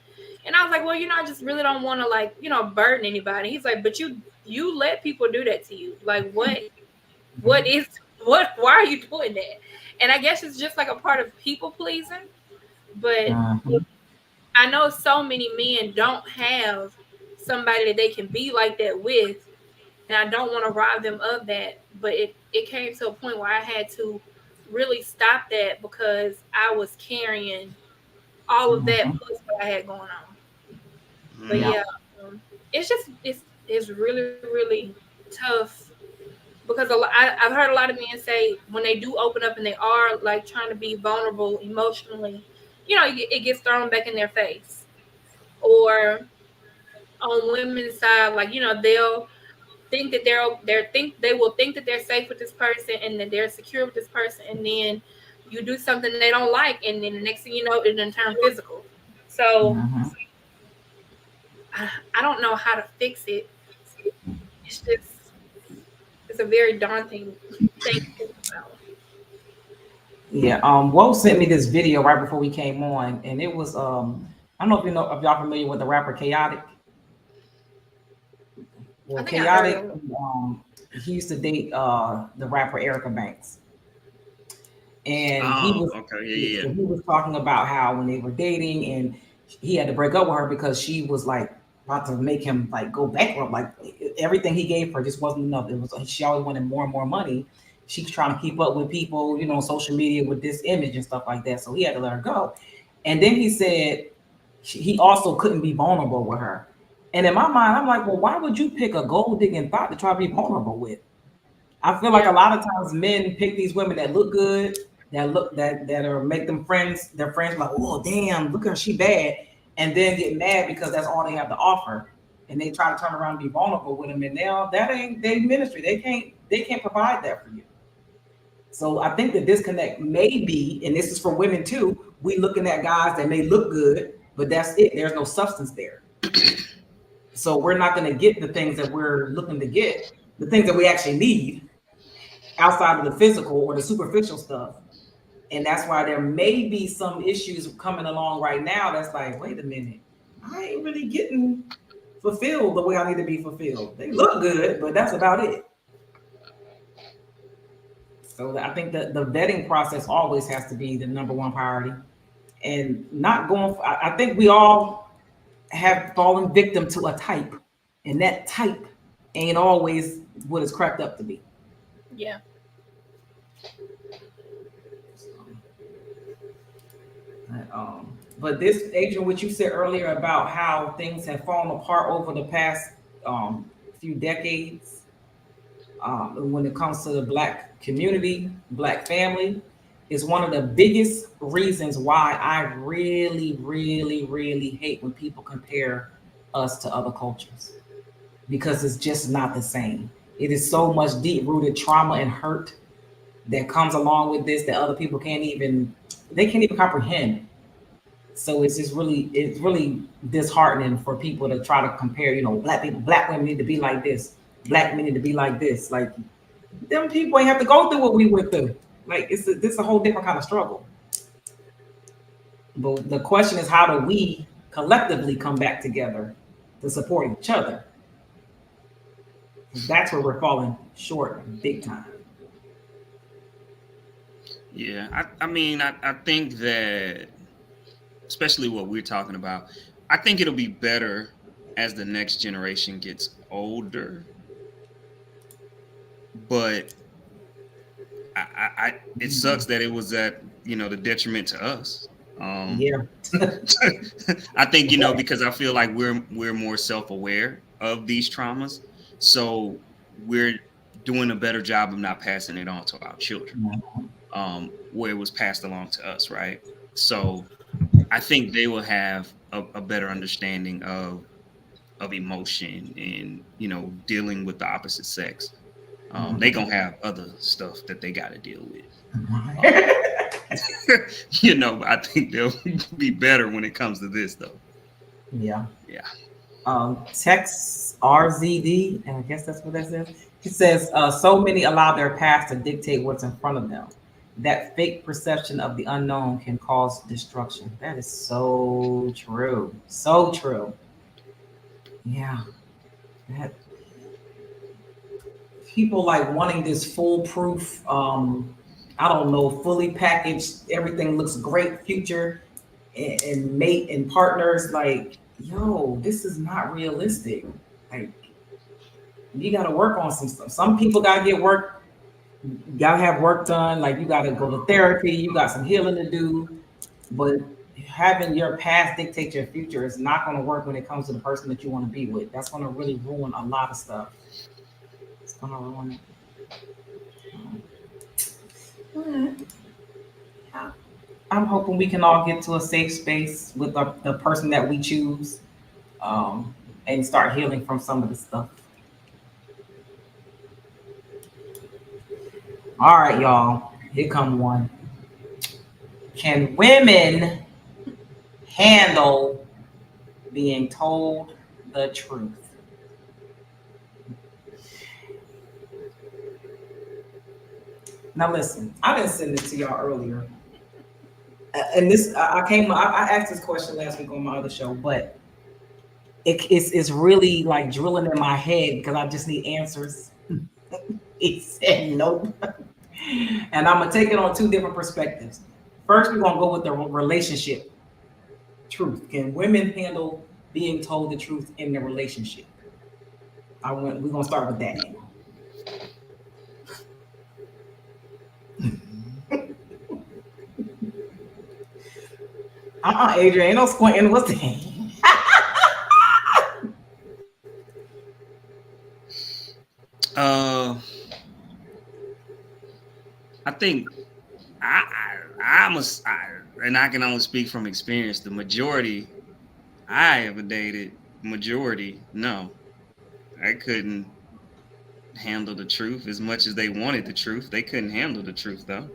Speaker 2: and I was like, well, I just really don't want to like burden anybody. He's like, but you let people do that to you. Like, what is what? Why are you doing that? And I guess it's just like a part of people pleasing. But I know so many men don't have somebody that they can be like that with, and I don't want to rob them of that. But it came to a point where I had to really stop that because I was carrying all of that plus what I had going on. But yeah, it's just it's really really tough because I've heard a lot of men say when they do open up and they are like trying to be vulnerable emotionally, it gets thrown back in their face. Or on women's side, like they'll think that they will think that they're safe with this person and that they're secure with this person, and then you do something they don't like, and then the next thing you know, it then turn physical. So I don't know how to fix it. It's just it's a very daunting thing to think about.
Speaker 1: Yeah. Wo sent me this video right before we came on, and it was I don't know if y'all familiar with the rapper Chaotic.
Speaker 2: I
Speaker 1: Well,
Speaker 2: think I heard
Speaker 1: Chaotic,
Speaker 2: of it.
Speaker 1: he used to date the rapper Erica Banks, and
Speaker 3: Oh, okay, yeah,
Speaker 1: so
Speaker 3: yeah.
Speaker 1: he was talking about how when they were dating, and he had to break up with her because she was like about to make him like go bankrupt. Like everything he gave her just wasn't enough. It was she always wanted more and more money. She was trying to keep up with people, on social media with this image and stuff like that. So he had to let her go. And then he said he also couldn't be vulnerable with her. And in my mind, I'm like, well, why would you pick a gold digging thought to try to be vulnerable with? I feel like a
Speaker 2: Yeah.
Speaker 1: lot of times men pick these women that look good, that are make them friends. Their friends like, oh damn, look at her, she bad, and then get mad because that's all they have to offer, and they try to turn around and be vulnerable with them, and now that ain't their ministry. They can't provide that for you. So I think the disconnect may be, and this is for women too. We looking at guys that may look good, but that's it. There's no substance there. So we're not going to get the things that we're looking to get, the things that we actually need outside of the physical or the superficial stuff. And that's why there may be some issues coming along right now that's like, wait a minute, I ain't really getting fulfilled the way I need to be fulfilled. They look good, but that's about it. So I think that the vetting process always has to be the number one priority. And not going, I think we all have fallen victim to a type, and that type ain't always what it's cracked up to be.
Speaker 2: Yeah.
Speaker 1: But this, Adrian, what you said earlier about how things have fallen apart over the past few decades, when it comes to the Black community, Black family, is one of the biggest reasons why I really, really, really hate when people compare us to other cultures, because it's just not the same. It is so much deep rooted trauma and hurt that comes along with this that other people can't even comprehend. So it's really disheartening for people to try to compare, Black people, Black women need to be like this, Black men need to be like this. Like them people ain't have to go through what we went through. Like this is a whole different kind of struggle. But the question is, how do we collectively come back together to support each other? That's where we're falling short big time.
Speaker 3: Yeah, I mean, I think that, especially what we're talking about, I think it'll be better as the next generation gets older. But it sucks that it was at the detriment to us.
Speaker 1: Yeah.
Speaker 3: I think because I feel like we're more self-aware of these traumas, so we're doing a better job of not passing it on to our children, where it was passed along to us, right? So I think they will have a better understanding of emotion and dealing with the opposite sex. They gonna have other stuff that they got to deal with. I think they'll be better when it comes to this, though.
Speaker 1: Yeah.
Speaker 3: Yeah.
Speaker 1: Text RZD, and I guess that's what that says. He says, so many allow their past to dictate what's in front of them. That fake perception of the unknown can cause destruction. That is so true. So true. Yeah. People like wanting this foolproof, I don't know, fully packaged, everything looks great future and mate and partners. Like, yo, this is not realistic. Like, you got to work on some stuff. Some people got to get work, got to have work done. Like, you got to go to therapy, you got some healing to do. But having your past dictate your future is not going to work when it comes to the person that you want to be with. That's going to really ruin a lot of stuff. It's going to ruin it. I'm hoping we can all get to a safe space with the person that we choose, and start healing from some of the stuff. All right, y'all. Here come one. Can women handle being told the truth? Now listen, I didn't send this to y'all earlier. And this, I asked this question last week on my other show, but it's really like drilling in my head because I just need answers. He said nope. And I'm gonna take it on two different perspectives. First, we're gonna go with the relationship truth. Can women handle being told the truth in the relationship? We're gonna start with that. Adrian, ain't no squinting. What's that?
Speaker 3: I think and I can only speak from experience. The majority I ever dated, no, I couldn't handle the truth as much as they wanted the truth. They couldn't handle the truth though.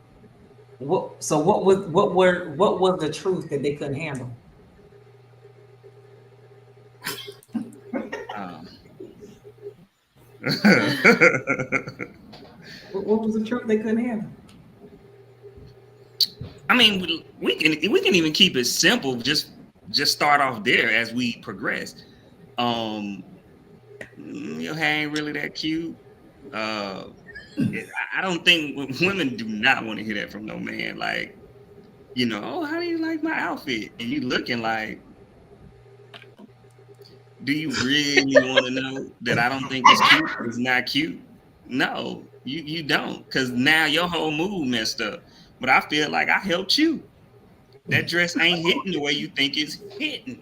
Speaker 1: What was the truth that they couldn't handle? What was the truth they couldn't handle?
Speaker 3: I mean, we can even keep it simple. Just start off there as we progress. Your hair ain't really that cute. I don't think women do not want to hear that from no man. Like, oh, how do you like my outfit? And you looking like, do you really want to know that I don't think it's cute? It's not cute. No, you don't, because now your whole mood messed up. But I feel like I helped you. That dress ain't hitting the way you think it's hitting.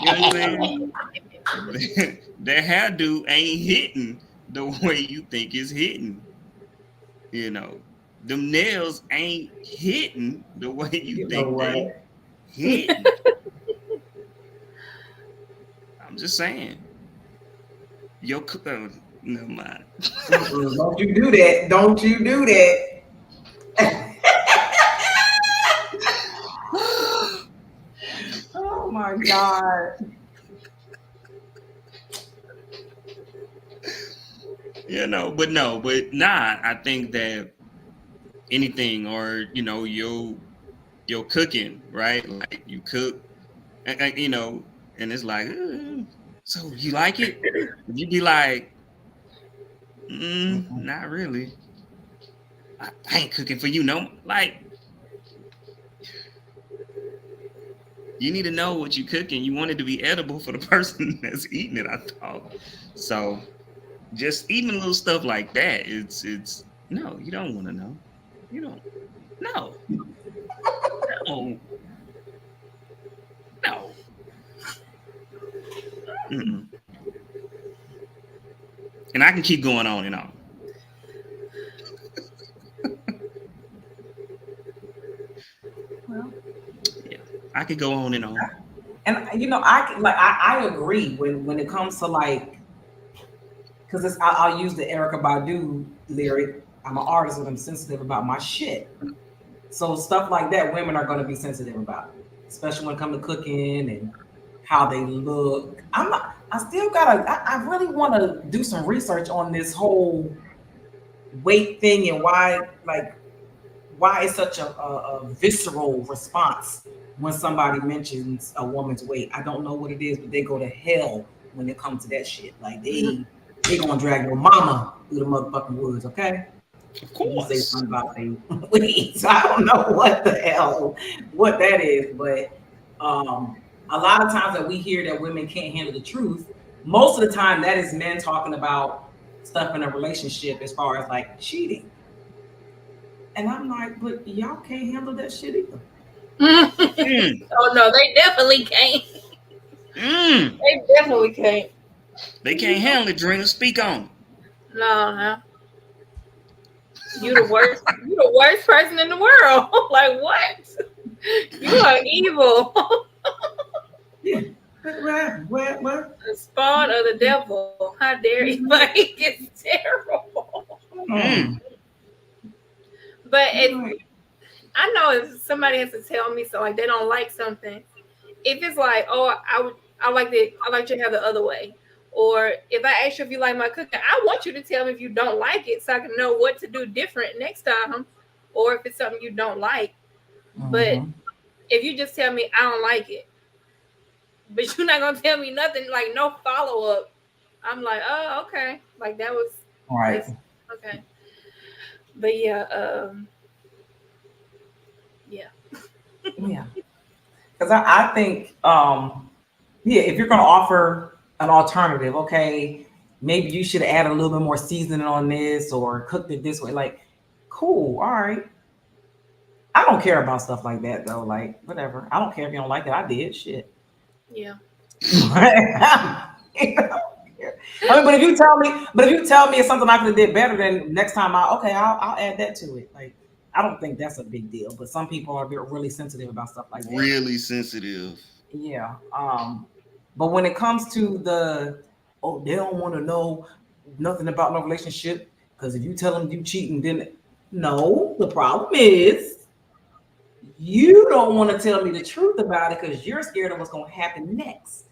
Speaker 3: You know what I'm saying? That hairdo ain't hitting the way you think it's hitting. Them nails ain't hitting the way you think they hitting. I'm just saying. Never mind.
Speaker 1: Don't you do that. Don't you do that. Oh my God.
Speaker 3: But I think that anything, or your cooking, right? Like you cook, and it's like, so you like it? You'd be like, Not really. I ain't cooking for you, no. Like, you need to know what you're cooking. You want it to be edible for the person that's eating it, I thought. So just even little stuff like that, it's no, you don't want to know. You don't. No. No. No. Mm-mm. And I can keep going on and on.
Speaker 1: Well,
Speaker 3: Yeah, I could go on and on.
Speaker 1: and I agree when it comes to like, because I'll use the Erica Badu lyric. I'm an artist and I'm sensitive about my shit. So stuff like that, women are going to be sensitive about, especially when it comes to cooking and how they look. I still gotta. I really want to do some research on this whole weight thing and why it's such a visceral response when somebody mentions a woman's weight. I don't know what it is, but they go to hell when it comes to that shit. Like they gonna drag your mama through the motherfucking woods, okay?
Speaker 3: Of
Speaker 1: You say
Speaker 3: course.
Speaker 1: something about they weight. So I don't know what that is, but a lot of times that we hear that women can't handle the truth, most of the time that is men talking about stuff in a relationship as far as like cheating. And I'm like, but y'all can't handle that shit either.
Speaker 2: Oh no, they definitely can't. They definitely can't.
Speaker 3: They can't handle it, Drina. Speak on.
Speaker 2: No. You the worst. You the worst person in the world. Like what? You are evil.
Speaker 1: Yeah. What?
Speaker 2: The spawn of the devil. How dare you? Like it's terrible. But I know if somebody has to tell me so, like they don't like something. If it's like, oh, I like you to have the other way. Or if I ask you if you like my cooking, I want you to tell me if you don't like it so I can know what to do different next time. Or if it's something you don't like. But if you just tell me I don't like it, but you're not gonna tell me nothing, like no follow up, I'm like, oh, okay. Like that was
Speaker 1: right.
Speaker 2: Okay. But yeah,
Speaker 1: yeah. Because I think if you're gonna offer an alternative, okay, maybe you should add a little bit more seasoning on this or cooked it this way. Like, cool, all right. I don't care about stuff like that though. Like, whatever. I don't care if you don't like it. I did shit.
Speaker 2: Yeah.
Speaker 1: I mean, but if you tell me it's something I could have did better, then next time I'll add that to it. Like, I don't think that's a big deal. But some people are really sensitive about stuff like that.
Speaker 3: Really sensitive.
Speaker 1: Yeah. But when it comes to they don't want to know nothing about no relationship because if you tell them you cheating, then no. The problem is you don't want to tell me the truth about it because you're scared of what's going to happen next.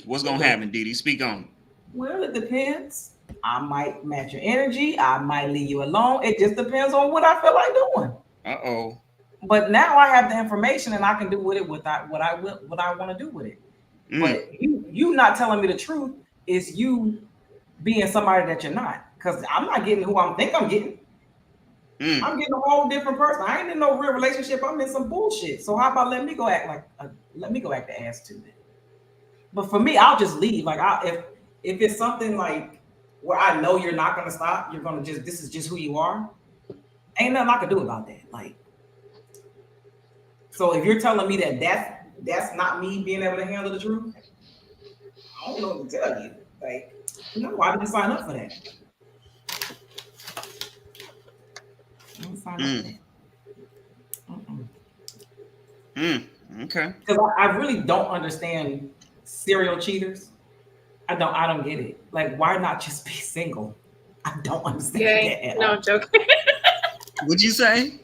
Speaker 3: What's going to happen, Didi? Speak on.
Speaker 1: Well, it depends. I might match your energy. I might leave you alone. It just depends on what I feel like doing.
Speaker 3: Uh-oh.
Speaker 1: But now I have the information and I can do with it what I want to do with it. But you not telling me the truth is you being somebody that you're not. Because I'm not getting who I think I'm getting. I'm getting a whole different person. I ain't in no real relationship. I'm in some bullshit. So how about let me go act the ass to it. But for me, I'll just leave. Like if it's something like where I know you're not gonna stop, you're gonna this is just who you are. Ain't nothing I can do about that. Like, so if you're telling me that's not me being able to handle the truth, I don't know what to tell you. Like, why did you sign up for that?
Speaker 3: Okay.
Speaker 1: Because I really don't understand serial cheaters. I don't get it. Like, why not just be single? I don't understand that.
Speaker 2: No, I'm joking.
Speaker 3: What'd you say?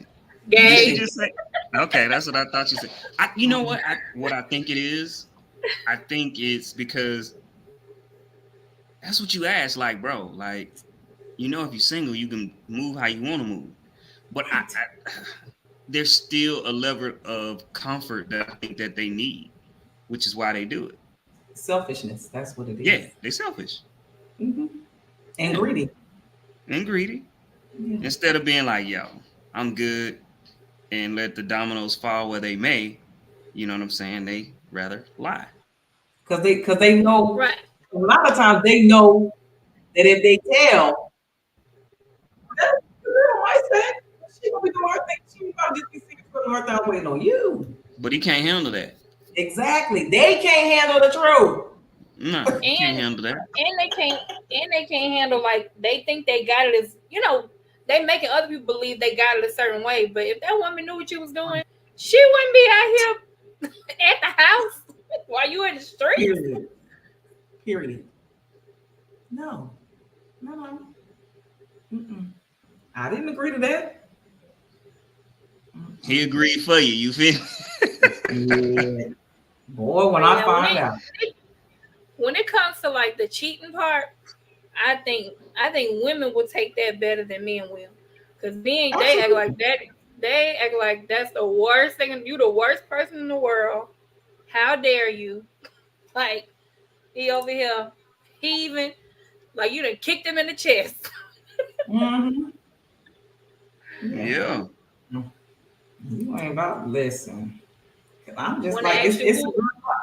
Speaker 2: Gay.
Speaker 3: Did you just say? Okay, that's what I thought you said. You know what? What I think it is? I think it's because that's what you asked. Like, bro, like, if you're single, you can move how you want to move. But there's still a level of comfort that I think that they need, which is why they do it.
Speaker 1: Selfishness. That's what it is.
Speaker 3: Yeah, they're selfish.
Speaker 1: And greedy.
Speaker 3: and greedy.
Speaker 1: Yeah.
Speaker 3: Instead of being like, yo, I'm good and let the dominoes fall where they may, you know what I'm saying? They rather lie.
Speaker 1: Because they know
Speaker 2: Right.
Speaker 1: a lot of times they know that if they tell, that girl might say she gonna be doing her thing. She gonna just be sitting for her thing waiting on you.
Speaker 3: But he can't handle that.
Speaker 1: Exactly. They can't handle the truth.
Speaker 3: No, he can't
Speaker 2: And
Speaker 3: handle that.
Speaker 2: they can't handle, like, they think they got it as, they making other people believe they got it a certain way. But if that woman knew what you was doing, she wouldn't be out here at the house while you in the street.
Speaker 1: Period. No. Mm-mm. I didn't agree to that.
Speaker 3: He agreed for you. You feel?
Speaker 1: Yeah. Boy, when I find out.
Speaker 2: When it comes to like the cheating part, I think women will take that better than men will, because they act like that. They act like that's the worst thing. You the worst person in the world. How dare you? Like, he over here, he even like you done kicked him in the chest.
Speaker 1: Mm-hmm.
Speaker 3: Yeah.
Speaker 1: You ain't about to listen. I'm just
Speaker 2: Wanna
Speaker 1: like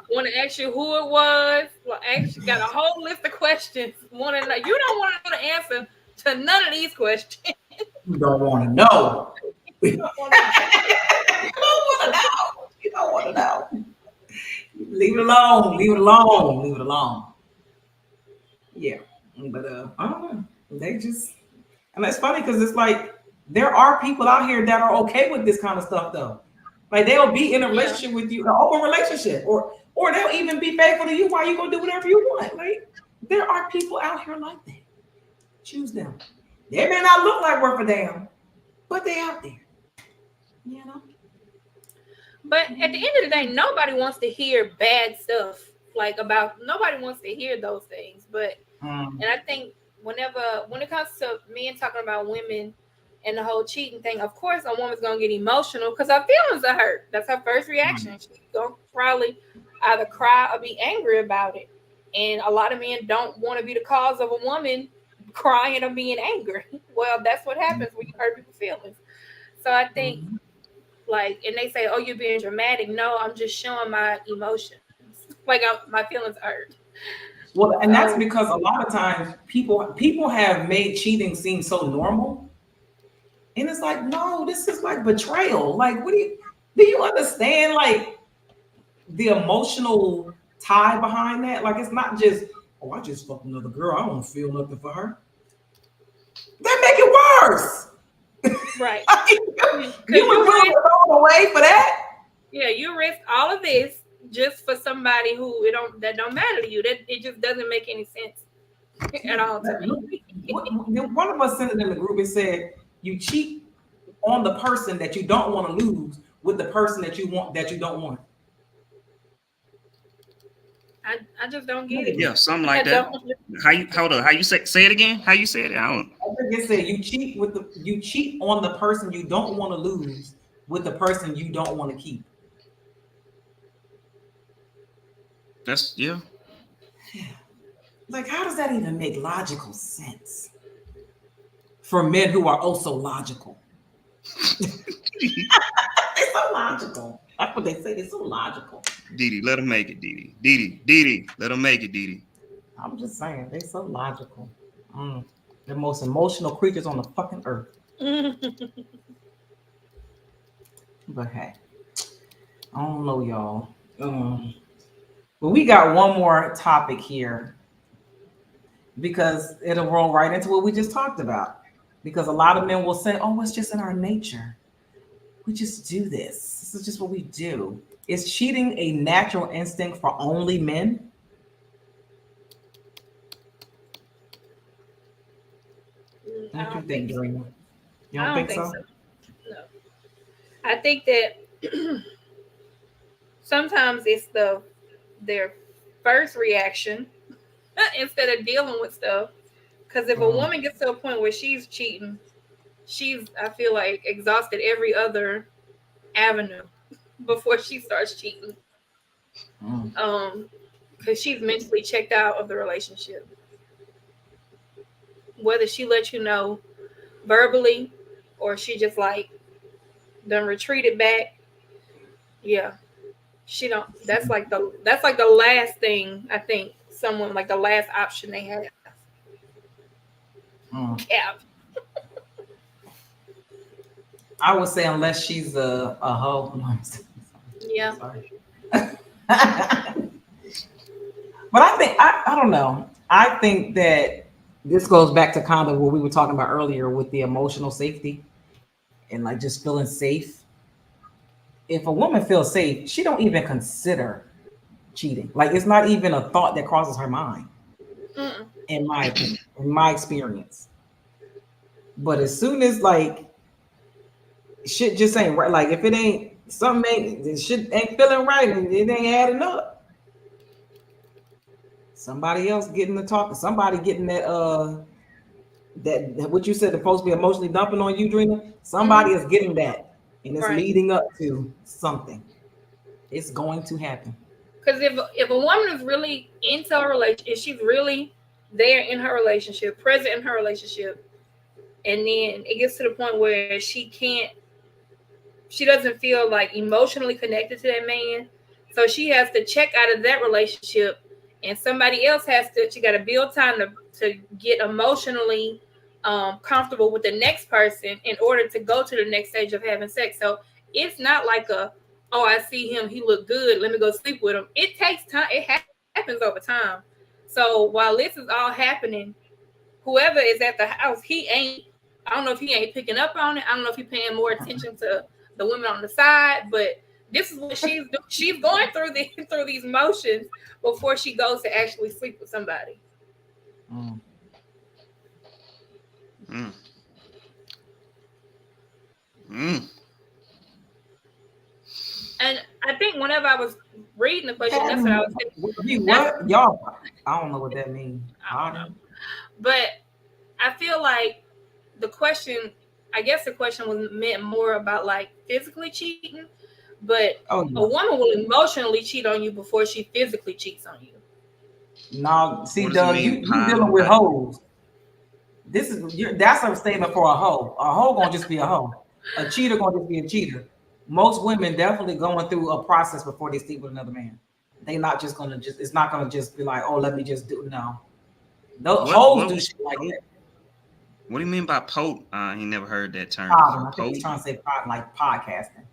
Speaker 2: want to ask you who it was. Well, actually, got a whole list of questions. Want to know? You don't want to know the answer to none of these questions.
Speaker 1: you don't want to know.
Speaker 2: You don't want to
Speaker 1: You don't want to know. Leave it alone. Leave it alone. Leave it alone. Yeah, but I don't know. They just, and that's funny because it's like there are people out here that are okay with this kind of stuff though. Like they'll be in a relationship with you, an open relationship, or they'll even be faithful to you while you gonna do whatever you want. Like there are people out here like that. Choose them. They may not look like worth a damn, but they out there. You know.
Speaker 2: But at the end of the day, nobody wants to hear bad stuff. Nobody wants to hear those things. But and I think when it comes to men talking about women and the whole cheating thing, of course a woman's gonna get emotional because her feelings are hurt. That's her first reaction. She's gonna probably either cry or be angry about it. And a lot of men don't want to be the cause of a woman crying or being angry. Well, that's what happens when you hurt people's feelings. So I think, and they say, "Oh, you're being dramatic." No, I'm just showing my emotions. My feelings hurt.
Speaker 1: Well, and that's because a lot of times people have made cheating seem so normal, and it's like, no, this is like betrayal. Like, do you understand? Like the emotional tie behind that. Like, it's not just, oh, I just fucked another girl. I don't feel nothing for her. That make it worse.
Speaker 2: Right.
Speaker 1: you would throw it all away for that.
Speaker 2: Yeah, you risk all of this just for somebody who that don't matter to you. That it just doesn't make any sense at all to me.
Speaker 1: One of us sent it in the group. It said you cheat on the person that you don't want to lose with the person that you don't want.
Speaker 2: I just don't get it.
Speaker 3: Yeah, something like that. How you say it again? How you said it? I think
Speaker 1: it said you cheat on the person you don't want to lose with the person you don't want to keep.
Speaker 3: That's yeah.
Speaker 1: Like, how does that even make logical sense for men who are also logical? They're so logical. That's what they say. They're so logical.
Speaker 3: Didi, let them make it, Didi. Didi, let them make it, Didi.
Speaker 1: I'm just saying, they're so logical. They're the most emotional creatures on the fucking earth. But hey, I don't know, y'all. But we got one more topic here because it'll roll right into what we just talked about. Because a lot of men will say, oh, it's just in our nature. We just do this. This is just what we do. Is cheating a natural instinct for only men? What do you think, Doreen? You don't think so?
Speaker 2: No. I think that sometimes it's their first reaction instead of dealing with stuff. Because if a woman gets to a point where she's cheating, I feel like, exhausted every other avenue before she starts cheating. Because she's mentally checked out of the relationship. whether she let you know verbally or she just like done retreated back. Yeah, she don't. That's like the last thing I think someone like the last option they have. Cap.
Speaker 1: I would say unless she's a hoe. No,
Speaker 2: Yeah.
Speaker 1: sorry. But I don't know. I think that this goes back to kind of what we were talking about earlier with the emotional safety and like just feeling safe. If a woman feels safe, she don't even consider cheating. Like it's not even a thought that crosses her mind,
Speaker 2: Mm-mm.
Speaker 1: in my opinion, in my experience. But as soon as like shit just ain't right, like if it ain't something ain't this shit ain't feeling right and it ain't adding up, somebody else getting the talk, somebody getting that what you said supposed to be emotionally dumping on you, Drina. Somebody is getting that, and it's
Speaker 2: Right.
Speaker 1: leading up to something. It's going to happen.
Speaker 2: Because if a woman is really into a relationship, if she's really there in her relationship, present in her relationship, and then it gets to the point where she doesn't feel like emotionally connected to that man, so she has to check out of that relationship, and somebody else she got to build time to get emotionally comfortable with the next person in order to go to the next stage of having sex. So it's not like oh, I see him, he look good, let me go sleep with him. It takes time. It happens over time. So while this is all happening, whoever is at the house, I don't know if he ain't picking up on it. I don't know if he's paying more attention to the women on the side, but this is what she's going through through these motions before she goes to actually sleep with somebody.
Speaker 1: Mm.
Speaker 3: Mm. Mm.
Speaker 2: And I think whenever I was reading the question, that's what I was thinking.
Speaker 1: What y'all? I don't know what that means.
Speaker 2: I don't know. But I feel like the question was meant more about like physically cheating, but a woman will emotionally cheat on you before she physically cheats on you.
Speaker 1: No, see, Doug, you dealing with hoes. That's a statement for a hoe. A hoe gonna just be a hoe. A cheater gonna just be a cheater. Most women definitely going through a process before they sleep with another man. They not just gonna it's not gonna just be like, oh, let me just do no. Those hoes do shit like that.
Speaker 3: What do you mean by potent? I ain't never heard that term.
Speaker 1: I think he's trying to say like podcasting.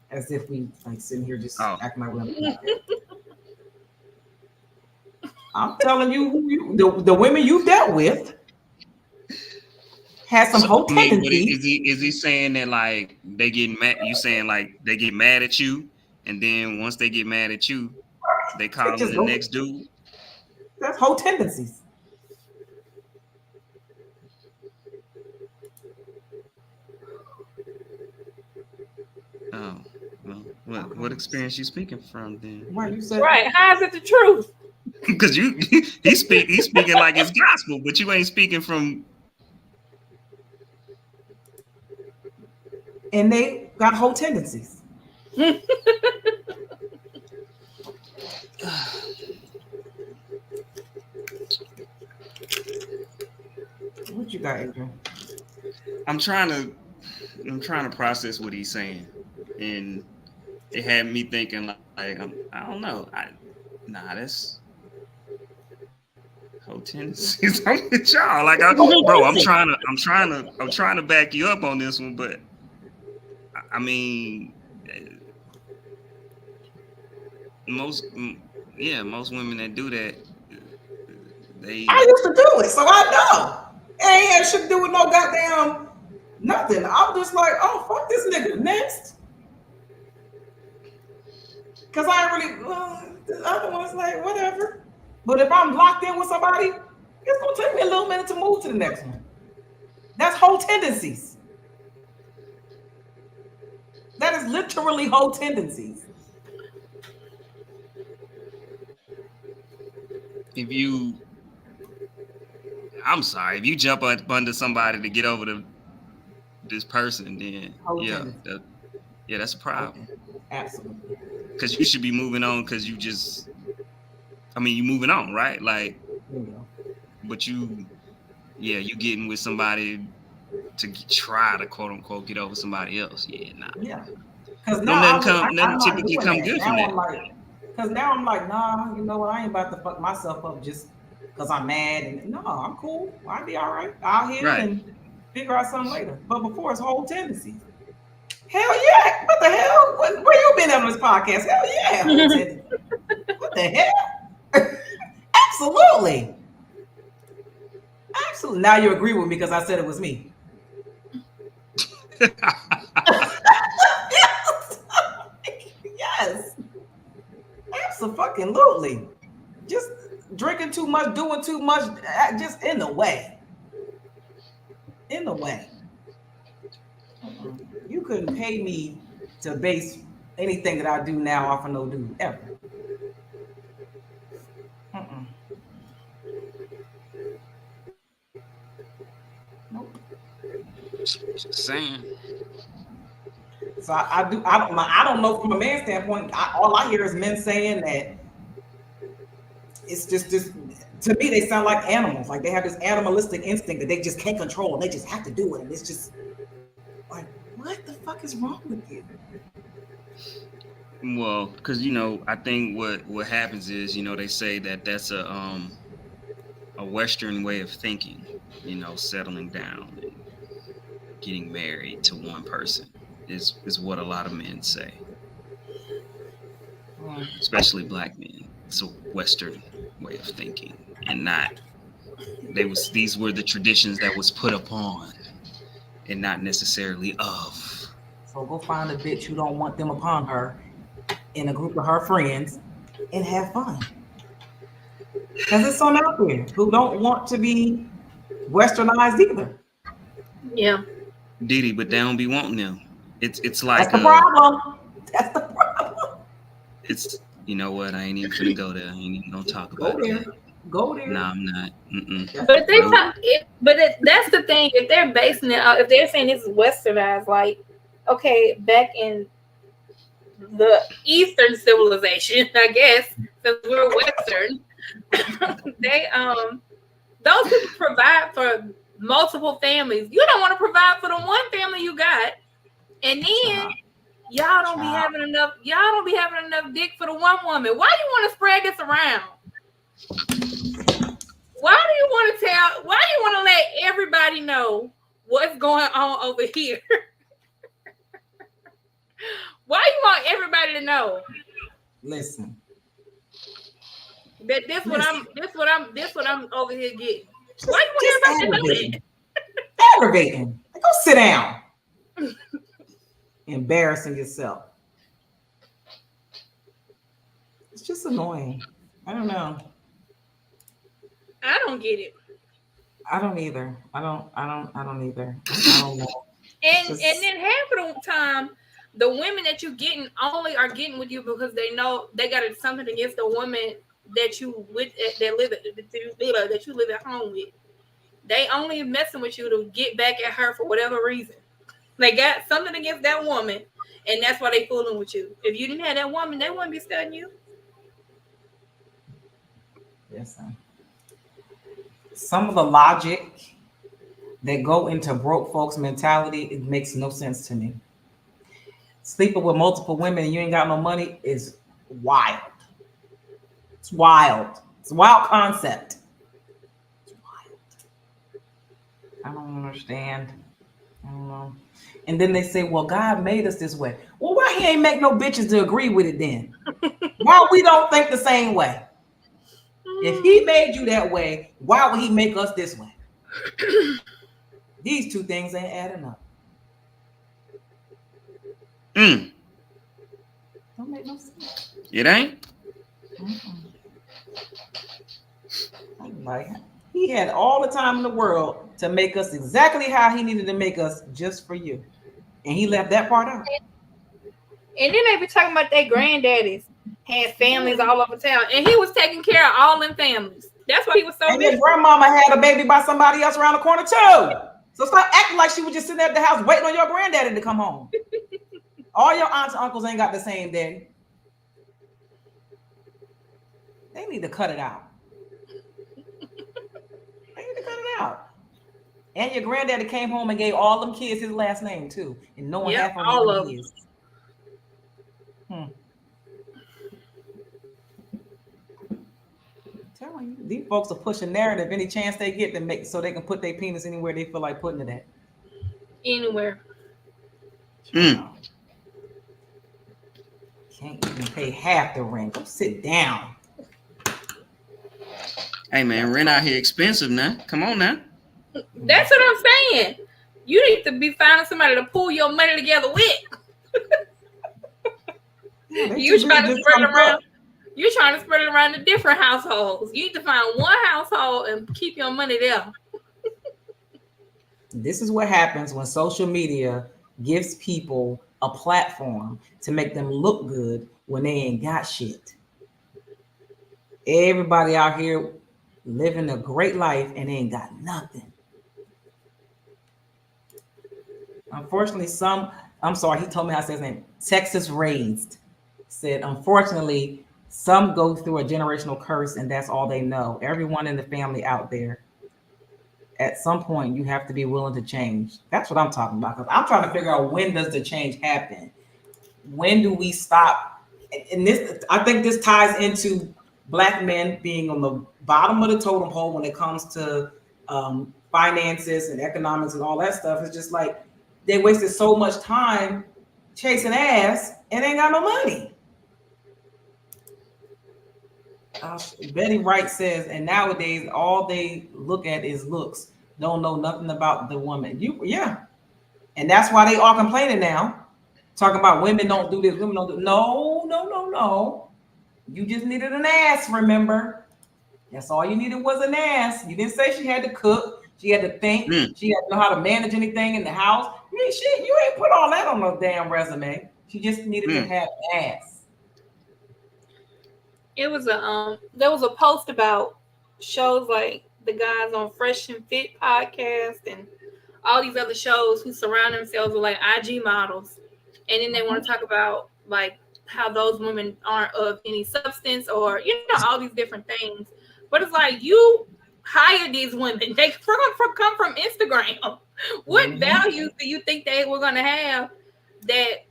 Speaker 1: As if we like sitting here just acting like we're I'm telling you, the women you dealt with had some whole tendencies.
Speaker 3: Is he saying that like they get mad? You saying like they get mad at you, and then once they get mad at you, they call the next dude?
Speaker 1: That's whole tendencies.
Speaker 3: Oh, well, what experience you speaking from then?
Speaker 1: Right, you said
Speaker 2: right. How is it the truth?
Speaker 3: Because he's speaking like it's gospel, but you ain't speaking from.
Speaker 1: And they got whole tendencies. What you got, Adrian?
Speaker 3: I'm trying to process what he's saying, and it had me thinking like I don't know. That's whole tendencies. I'm with y'all. Like, bro, I'm trying to back you up on this one, but I mean, most women that do that, I
Speaker 1: used to do it, so I know. It ain't had shit to do with no goddamn nothing. I'm just like, oh, fuck this nigga. Next. Because I really, the other one's like, whatever. But if I'm locked in with somebody, it's going to take me a little minute to move to the next one. That's whole tendencies. That is literally whole tendencies.
Speaker 3: If you jump up under somebody to get over this person, then that's a problem.
Speaker 1: Absolutely.
Speaker 3: Because you should be moving on because you moving on, right? Like, but you yeah, you getting with somebody to try to quote unquote get over somebody else. Yeah, nah.
Speaker 1: Yeah. Because
Speaker 3: Don't
Speaker 1: now
Speaker 3: nothing
Speaker 1: I'm not
Speaker 3: typically
Speaker 1: doing
Speaker 3: come
Speaker 1: that.
Speaker 3: good from
Speaker 1: Now
Speaker 3: that.
Speaker 1: I'm like, because now I'm like, nah, you know what? I ain't about to fuck myself up just because I'm mad. And no, I'm cool. I'll be all right. I'll heal
Speaker 3: Right.
Speaker 1: and figure out something later. But before it's whole tendencies. Hell yeah. What the hell? Where you been on this podcast? Hell yeah. Whole tendencies. What the hell? Absolutely. Absolutely. Now you agree with me because I said it was me. Yes. Absolutely. Just drinking too much, doing too much, just in the way. In the way. You couldn't pay me to base anything that I do now off of no dude ever. Mm-mm. Nope.
Speaker 3: Just saying.
Speaker 1: So I don't know from a man's standpoint. All I hear is men saying that it's just this. To me, they sound like animals. Like they have this animalistic instinct that they just can't control, and they just have to do it. And it's just like, what the fuck is wrong with you?
Speaker 3: Well, because I think what happens is they say that that's a Western way of thinking. Settling down and getting married to one person is what a lot of men say, especially black men. It's a Western way of thinking, and not these were the traditions that was put upon, and not necessarily of.
Speaker 1: So go find a bitch who don't want them upon her in a group of her friends and have fun. Because there's some out there who don't want to be westernized either.
Speaker 2: Yeah.
Speaker 3: Diddy, but they don't be wanting them. It's like
Speaker 1: That's the problem. That's the problem.
Speaker 3: it's you know what? I ain't even gonna go there. I ain't even gonna talk
Speaker 1: Go
Speaker 3: about
Speaker 1: there.
Speaker 3: that.
Speaker 1: Go there.
Speaker 3: No, I'm not.
Speaker 2: But if they
Speaker 3: Nope.
Speaker 2: that's the thing. If they're basing it, if they're saying this is westernized, like, okay, back in the Eastern civilization, I guess, since we're Western, they those people provide for multiple families. You don't want to provide for the one family you got, and then y'all don't be having enough. Y'all don't be having enough dick for the one woman. Why do you want to spread this around? Why do you want to tell? Why do you want to let everybody know what's going on over here? Why you want everybody to know?
Speaker 1: Listen.
Speaker 2: That this what I'm over here getting. Why you want everybody to know that?
Speaker 1: Aggravating. Like, go sit down. Embarrassing yourself. It's just annoying. I don't know.
Speaker 2: I don't get it.
Speaker 1: I don't either. I don't either. I don't know.
Speaker 2: And then half of the time, the women that you getting only are getting with you because they know they got something against the woman that you live at home with. They only messing with you to get back at her for whatever reason. They got something against that woman, and that's why they fooling with you. If you didn't have that woman, they wouldn't be studying you.
Speaker 1: Yes, sir. Some of the logic that go into broke folks' mentality, it makes no sense to me. Sleeping with multiple women and you ain't got no money is wild. It's wild. It's a wild concept. It's wild. I don't understand. I don't know. And then they say, well, God made us this way. Well, why he ain't make no bitches to agree with it then? Why we don't think the same way? If he made you that way, why would he make us this way? These two things ain't adding up. Don't make no sense.
Speaker 3: It ain't?
Speaker 1: Like, he had all the time in the world to make us exactly how he needed to make us just for you. And he left that part out.
Speaker 2: And then they be talking about their granddaddies had families all over town. And he was taking care of all them families. That's why he was so
Speaker 1: And then grandmama had a baby by somebody else around the corner too. So stop acting like she was just sitting at the house waiting on your granddaddy to come home. All your aunts and uncles ain't got the same daddy. They need to cut it out. They need to cut it out. And your granddaddy came home and gave all them kids his last name too, and knowing
Speaker 2: Yep,
Speaker 1: half
Speaker 2: all
Speaker 1: of
Speaker 2: of
Speaker 1: his. Telling you, these folks are pushing narrative any chance they get to make so they can put their penis anywhere they feel like putting it at.
Speaker 2: Anywhere.
Speaker 3: Mm.
Speaker 1: Can't even pay half the rent. Go sit down.
Speaker 3: Hey man, rent out here expensive now. Come on now.
Speaker 2: That's what I'm saying. You need to be finding somebody to pull your money together with.
Speaker 1: Yeah,
Speaker 2: You trying to spread it around. You're trying to spread it around to different households. You need to find one household and keep your money there.
Speaker 1: This is what happens when social media gives people a platform to make them look good when they ain't got shit. Everybody out here living a great life and they ain't got nothing. Unfortunately, he told me how to say his name, Texas Raised, said, unfortunately, some go through a generational curse and that's all they know. Everyone in the family out there, at some point, you have to be willing to change. That's what I'm talking about. Because I'm trying to figure out, when does the change happen? When do we stop? And this, I think this ties into Black men being on the bottom of the totem pole when it comes to finances and economics and all that stuff. It's just like they wasted so much time chasing ass and ain't got no money. Betty Wright says, and nowadays all they look at is looks, don't know nothing about the woman. And that's why they all complaining now, talking about women don't do this, women don't do. No. You just needed an ass. Remember, that's all you needed was an ass. You didn't say she had to cook, she had to think, she had to know how to manage anything in the house. You ain't put all that on no damn resume. She just needed to have ass.
Speaker 2: It was there was a post about shows like the guys on Fresh and Fit podcast and all these other shows who surround themselves with like IG models, and then they want to talk about like how those women aren't of any substance or all these different things. But it's like, you hire these women, they come from Instagram. What values do you think they were going to have that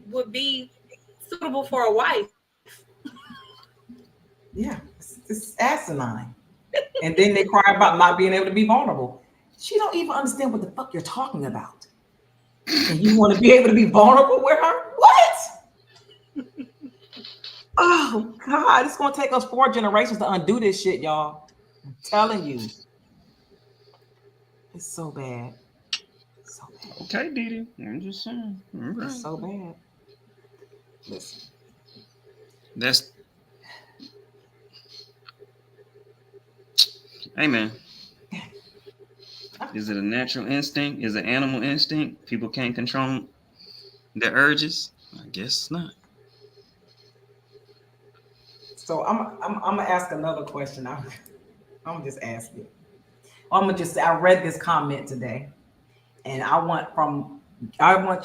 Speaker 2: would be suitable for a wife?
Speaker 1: Yeah, it's asinine. And then they cry about not being able to be vulnerable. She don't even understand what the fuck you're talking about. And you want to be able to be vulnerable with her? What? Oh God, it's gonna take us 4 generations to undo this shit, y'all. I'm telling you. It's so bad. So bad.
Speaker 3: Okay, Didi. I'm just saying. Right.
Speaker 1: It's so bad. Listen.
Speaker 3: Hey man. Is it a natural instinct? Is it animal instinct? People can't control their urges? I guess not.
Speaker 1: So I'm gonna ask another question. I'm gonna just ask it. I read this comment today, and I want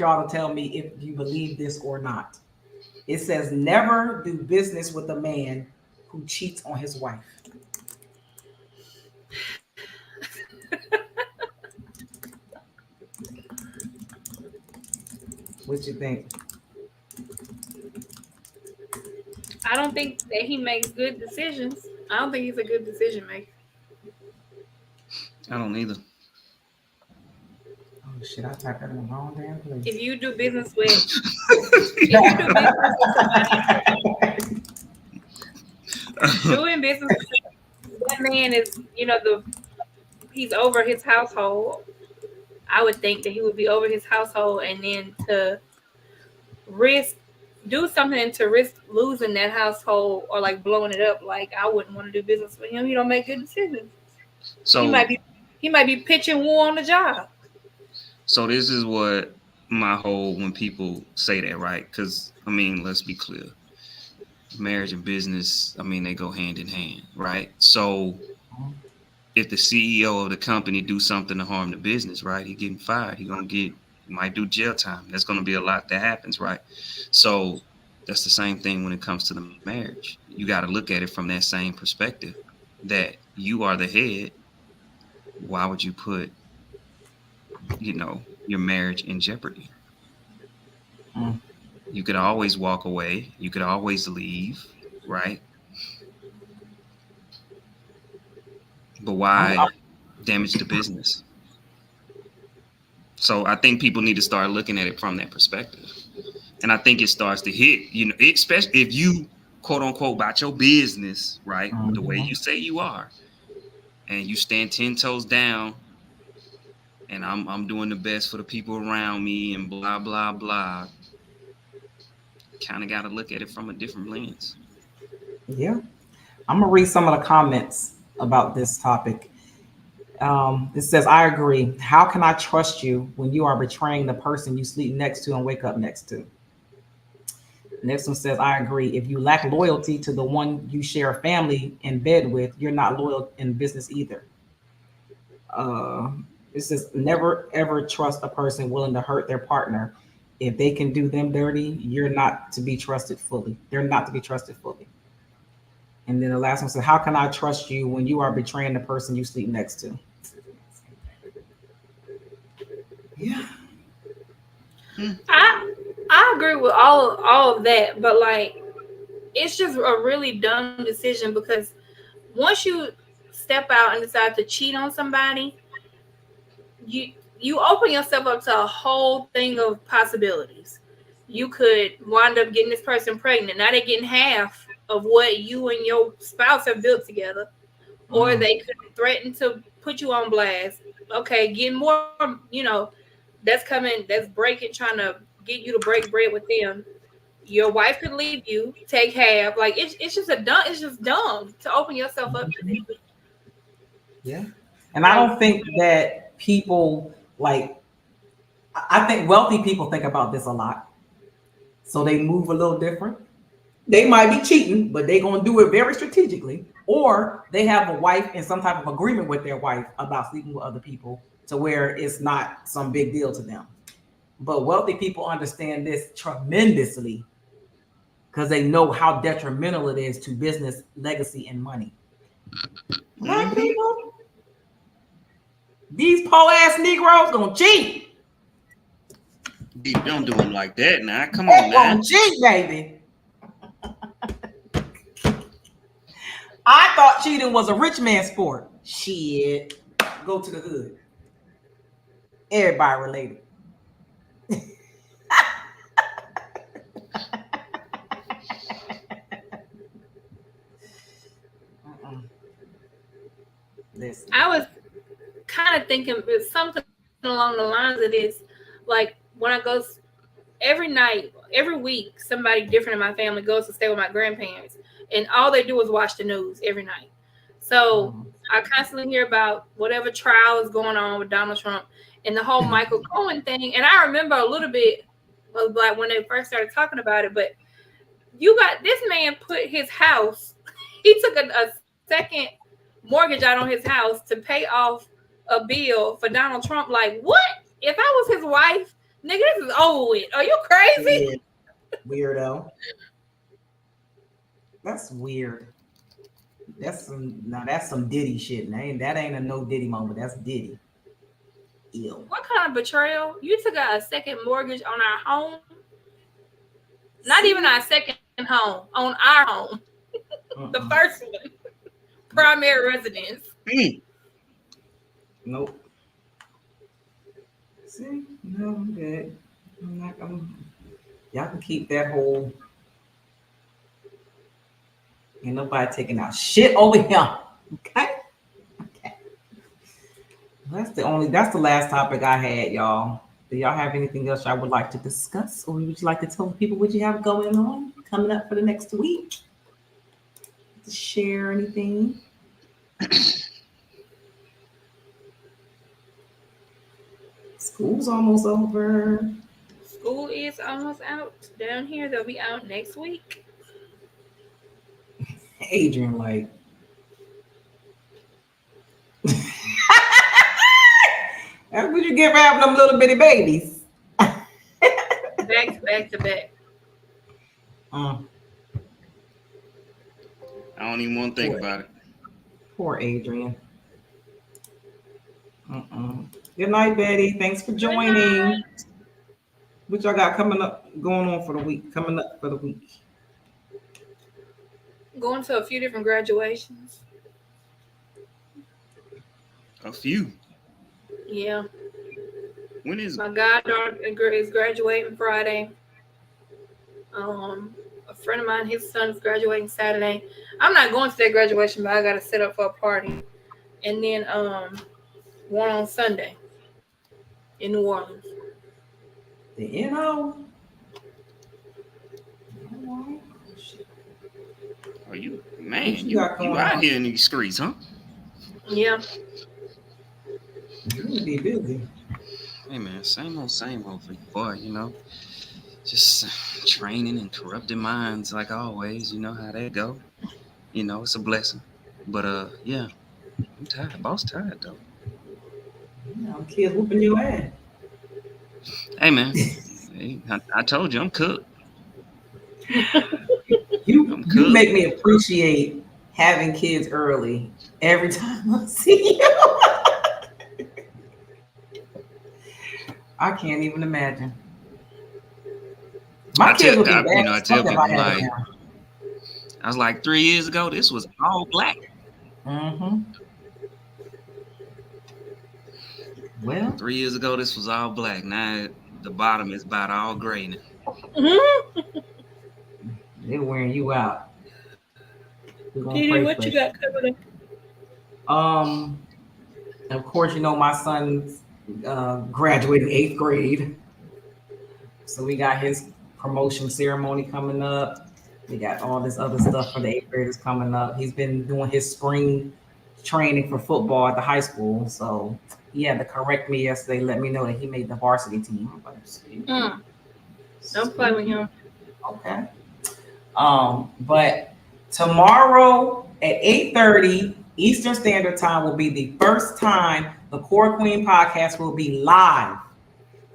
Speaker 1: y'all to tell me if you believe this or not. It says, never do business with a man who cheats on his wife. What you think?
Speaker 2: I don't think that he makes good decisions. I don't think he's a good decision maker.
Speaker 3: I don't either.
Speaker 1: Oh shit! I typed that in the wrong damn place.
Speaker 2: If you do business with, doing business with that man is, he's over his household. I would think that he would be over his household, and then to do something to risk losing that household or like blowing it up. Like, I wouldn't want to do business with him. He don't make good decisions. So he might be pitching war on the job.
Speaker 3: So this is what when people say that, right? Because let's be clear. Marriage and business, they go hand in hand, right? So if the CEO of the company do something to harm the business, right, he getting fired. He might do jail time. That's going to be a lot that happens, right? So that's the same thing when it comes to the marriage. You got to look at it from that same perspective, that you are the head. Why would you put your marriage in jeopardy.
Speaker 1: Mm.
Speaker 3: You could always walk away. You could always leave, right? But why damage the business? So I think people need to start looking at it from that perspective. And I think it starts to hit, especially if you quote unquote about your business, right? The way you say you are, and you stand 10 toes down, and I'm doing the best for the people around me, and blah blah blah. Kind of got to look at it from a different lens.
Speaker 1: Yeah. I'm gonna read some of the comments about this topic. It says, I agree. How can I trust you when you are betraying the person you sleep next to and wake up next to? Next one says, I agree. If you lack loyalty to the one you share a family in bed with, you're not loyal in business either. Uh, it says, never ever trust a person willing to hurt their partner. If they can do them dirty, you're not to be trusted fully. They're not to be trusted fully. And then the last one says, how can I trust you when you are betraying the person you sleep next to? Yeah.
Speaker 2: I agree with all of that, but like it's just a really dumb decision because once you step out and decide to cheat on somebody, you open yourself up to a whole thing of possibilities. You could wind up getting this person pregnant. Now they're getting half of what you and your spouse have built together, or they could threaten to put you on blast. Okay, getting more, that's coming, that's breaking, trying to get you to break bread with them. Your wife could leave you, take half. Like it's just dumb to open yourself up to this.
Speaker 1: Yeah. And I don't think that people like, I think wealthy people think about this a lot. So they move a little different. They might be cheating, but they're going to do it very strategically. Or they have a wife in some type of agreement with their wife about sleeping with other people to where it's not some big deal to them. But wealthy people understand this tremendously because they know how detrimental it is to business, legacy, and money. Black people, these poor ass Negroes gonna cheat.
Speaker 3: Don't do them like that now. Come on, man.
Speaker 1: Gonna cheat, baby. I thought cheating was a rich man's sport. Shit. Go to the hood. Everybody related. Listen.
Speaker 2: I was kind of thinking it's something along the lines of this. Like when I go every night, every week, somebody different in my family goes to stay with my grandparents, and all they do is watch the news every night. So I constantly hear about whatever trial is going on with Donald Trump and the whole Michael Cohen thing. And I remember a little bit of like when they first started talking about it, but you got this man put his house, he took a second mortgage out on his house to pay off a bill for Donald Trump. Like, what? If I was his wife, nigga, this is over with. Are you crazy?
Speaker 1: Weirdo. That's weird. That's some Diddy shit. That ain't a no Diddy moment. That's Diddy. Ew.
Speaker 2: What kind of betrayal? You took out a second mortgage on our home. Not even our second home, on our home. The first one. Primary residence.
Speaker 1: Nope. See? No, I'm good. Y'all can keep that whole. Ain't nobody taking out shit over here. Okay? That's the last topic I had, y'all. Do y'all have anything else y'all would like to discuss? Or would you like to tell people what you have going on coming up for the next week? To share anything? School's almost over.
Speaker 2: School is almost out down here. They'll be out next week.
Speaker 1: Adrian, like. That's what you get for having them little bitty babies.
Speaker 2: Back to back.
Speaker 3: I don't even want to think about it.
Speaker 1: Poor Adrian. Good night, Betty. Thanks for
Speaker 2: Good
Speaker 1: joining.
Speaker 2: night.
Speaker 1: What y'all got coming up, going on for the week? Coming up for the week.
Speaker 2: Going to a few different graduations.
Speaker 3: A few.
Speaker 2: Yeah.
Speaker 3: When is
Speaker 2: My goddaughter is graduating Friday. A friend of mine, his son's graduating Saturday. I'm not going to that graduation, but I got to set up for a party. And then one on Sunday in New Orleans.
Speaker 1: The NO.
Speaker 3: Oh, you man,
Speaker 1: What you
Speaker 3: you
Speaker 1: got going
Speaker 3: out
Speaker 1: on?
Speaker 3: here in these streets, huh?
Speaker 2: Yeah.
Speaker 1: You would be busy.
Speaker 3: Hey man, same old for you, boy. You know, just training and corrupting minds like always. You know how that go. You know, it's a blessing. But yeah, I'm tired. Boss tired though.
Speaker 1: You know, kids whooping your ass.
Speaker 3: Hey man, hey, I told you I'm cooked.
Speaker 1: You
Speaker 3: I'm
Speaker 1: you
Speaker 3: cooked.
Speaker 1: make me appreciate having kids early every time I see you. I can't even imagine. My kids would be bad
Speaker 3: I
Speaker 1: as
Speaker 3: tell
Speaker 1: fuck if I
Speaker 3: people
Speaker 1: had
Speaker 3: like,
Speaker 1: them now.
Speaker 3: I was like 3 years ago. This was all black.
Speaker 1: Mm-hmm. Well,
Speaker 3: 3 years ago, this was all black. Now the bottom is about all gray now.
Speaker 1: they're wearing you out. We're gonna
Speaker 2: Didi,
Speaker 1: pray
Speaker 2: what
Speaker 1: for
Speaker 2: you
Speaker 1: you.
Speaker 2: got coming up?
Speaker 1: Of course, you know my son's graduating 8th grade, so we got his promotion ceremony coming up. We got all this other stuff for the 8th graders coming up. He's been doing his spring training for football at the high school, so he had to correct me yesterday, let me know that he made the varsity team. I'm like, "Excuse me."
Speaker 2: Don't play with him.
Speaker 1: Okay. But tomorrow at 8:30 Eastern Standard Time will be the first time the Core Queen podcast will be live.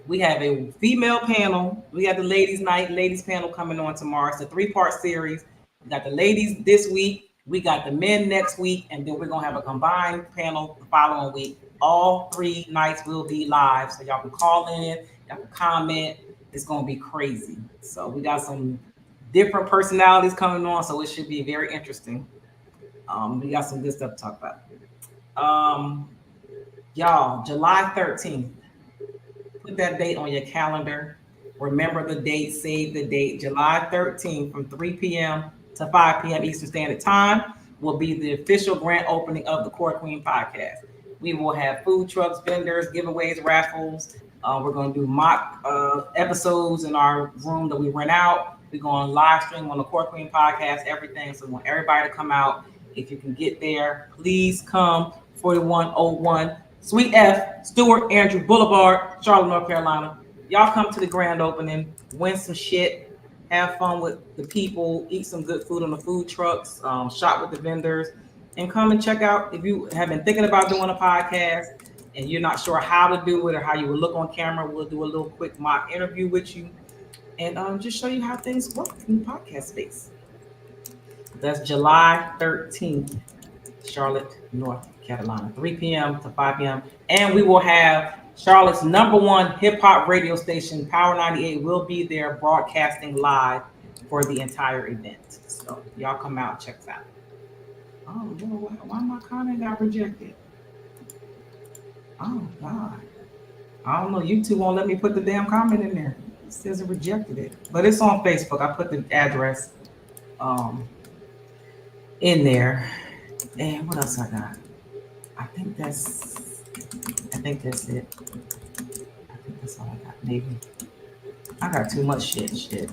Speaker 1: We have a female panel. We got the ladies panel coming on tomorrow. It's a 3-part series. We got the ladies this week. We got the men next week, and then we're gonna have a combined panel the following week. All 3 nights will be live, so y'all can call in, y'all can comment. It's gonna be crazy. So we got some different personalities coming on, so it should be very interesting. We got some good stuff to talk about. Y'all, July 13th. Put that date on your calendar. Remember the date, save the date. July 13th from 3 p.m. to 5 p.m. Eastern Standard Time will be the official grand opening of the Core Queen podcast. We will have food trucks, vendors, giveaways, raffles. We're going to do mock episodes in our room that we rent out. We're going to live stream on the Core Queen podcast, everything. So we want everybody to come out. If you can get there, please come. 4101 Sweet F, Stewart Andrew Boulevard, Charlotte, North Carolina. Y'all come to the grand opening, win some shit, have fun with the people, eat some good food on the food trucks, shop with the vendors, and come and check out. If you have been thinking about doing a podcast and you're not sure how to do it or how you would look on camera, we'll do a little quick mock interview with you and just show you how things work in the podcast space. That's July 13th, Charlotte, North Carolina, 3 p.m. to 5 p.m. And we will have Charlotte's #1 hip hop radio station, Power 98, will be there broadcasting live for the entire event. So y'all come out, check us out. Oh, why my comment got rejected? Oh, God. I don't know. YouTube won't let me put the damn comment in there. It says it rejected it. But it's on Facebook. I put the address in there. And what else I got? I think that's it. I think that's all I got. Maybe. I got too much shit.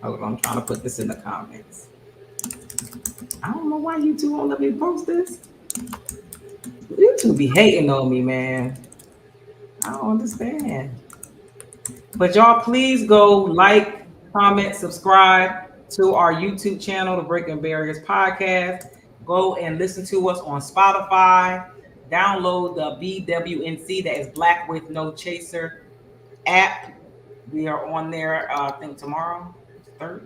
Speaker 1: Hold on, I'm trying to put this in the comments. I don't know why YouTube won't let me post this. YouTube be hating on me, man. I don't understand. But y'all, please go like, comment, subscribe to our YouTube channel, the Breaking Barriers Podcast. Go and listen to us on Spotify. Download the BWNC, that is Black with No Chaser app. We are on there, I think tomorrow,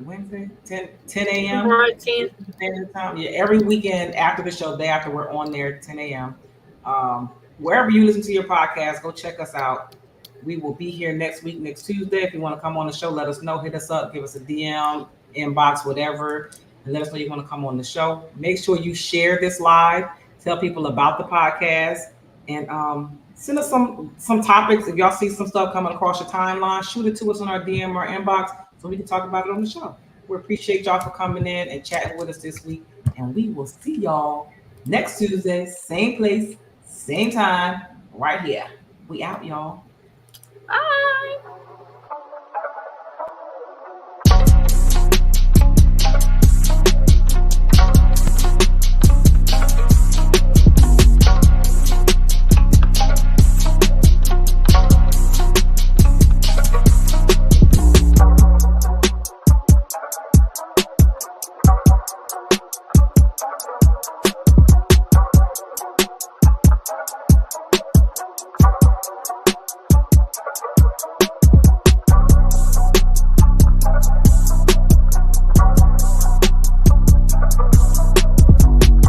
Speaker 1: Wednesday, 10 a.m.
Speaker 2: Right, 10.
Speaker 1: Time. Yeah, every weekend after the show, day after, we're on there 10 a.m. Wherever you listen to your podcast, go check us out. We will be here next week, next Tuesday. If you want to come on the show, let us know. Hit us up, give us a DM, inbox, whatever, and let us know you want to come on the show. Make sure you share this live. Tell people about the podcast, and send us some topics. If y'all see some stuff coming across your timeline, shoot it to us on our DM or inbox so we can talk about it on the show. We appreciate y'all for coming in and chatting with us this week, and we will see y'all next Tuesday, same place, same time, right here. We out, y'all.
Speaker 2: Bye.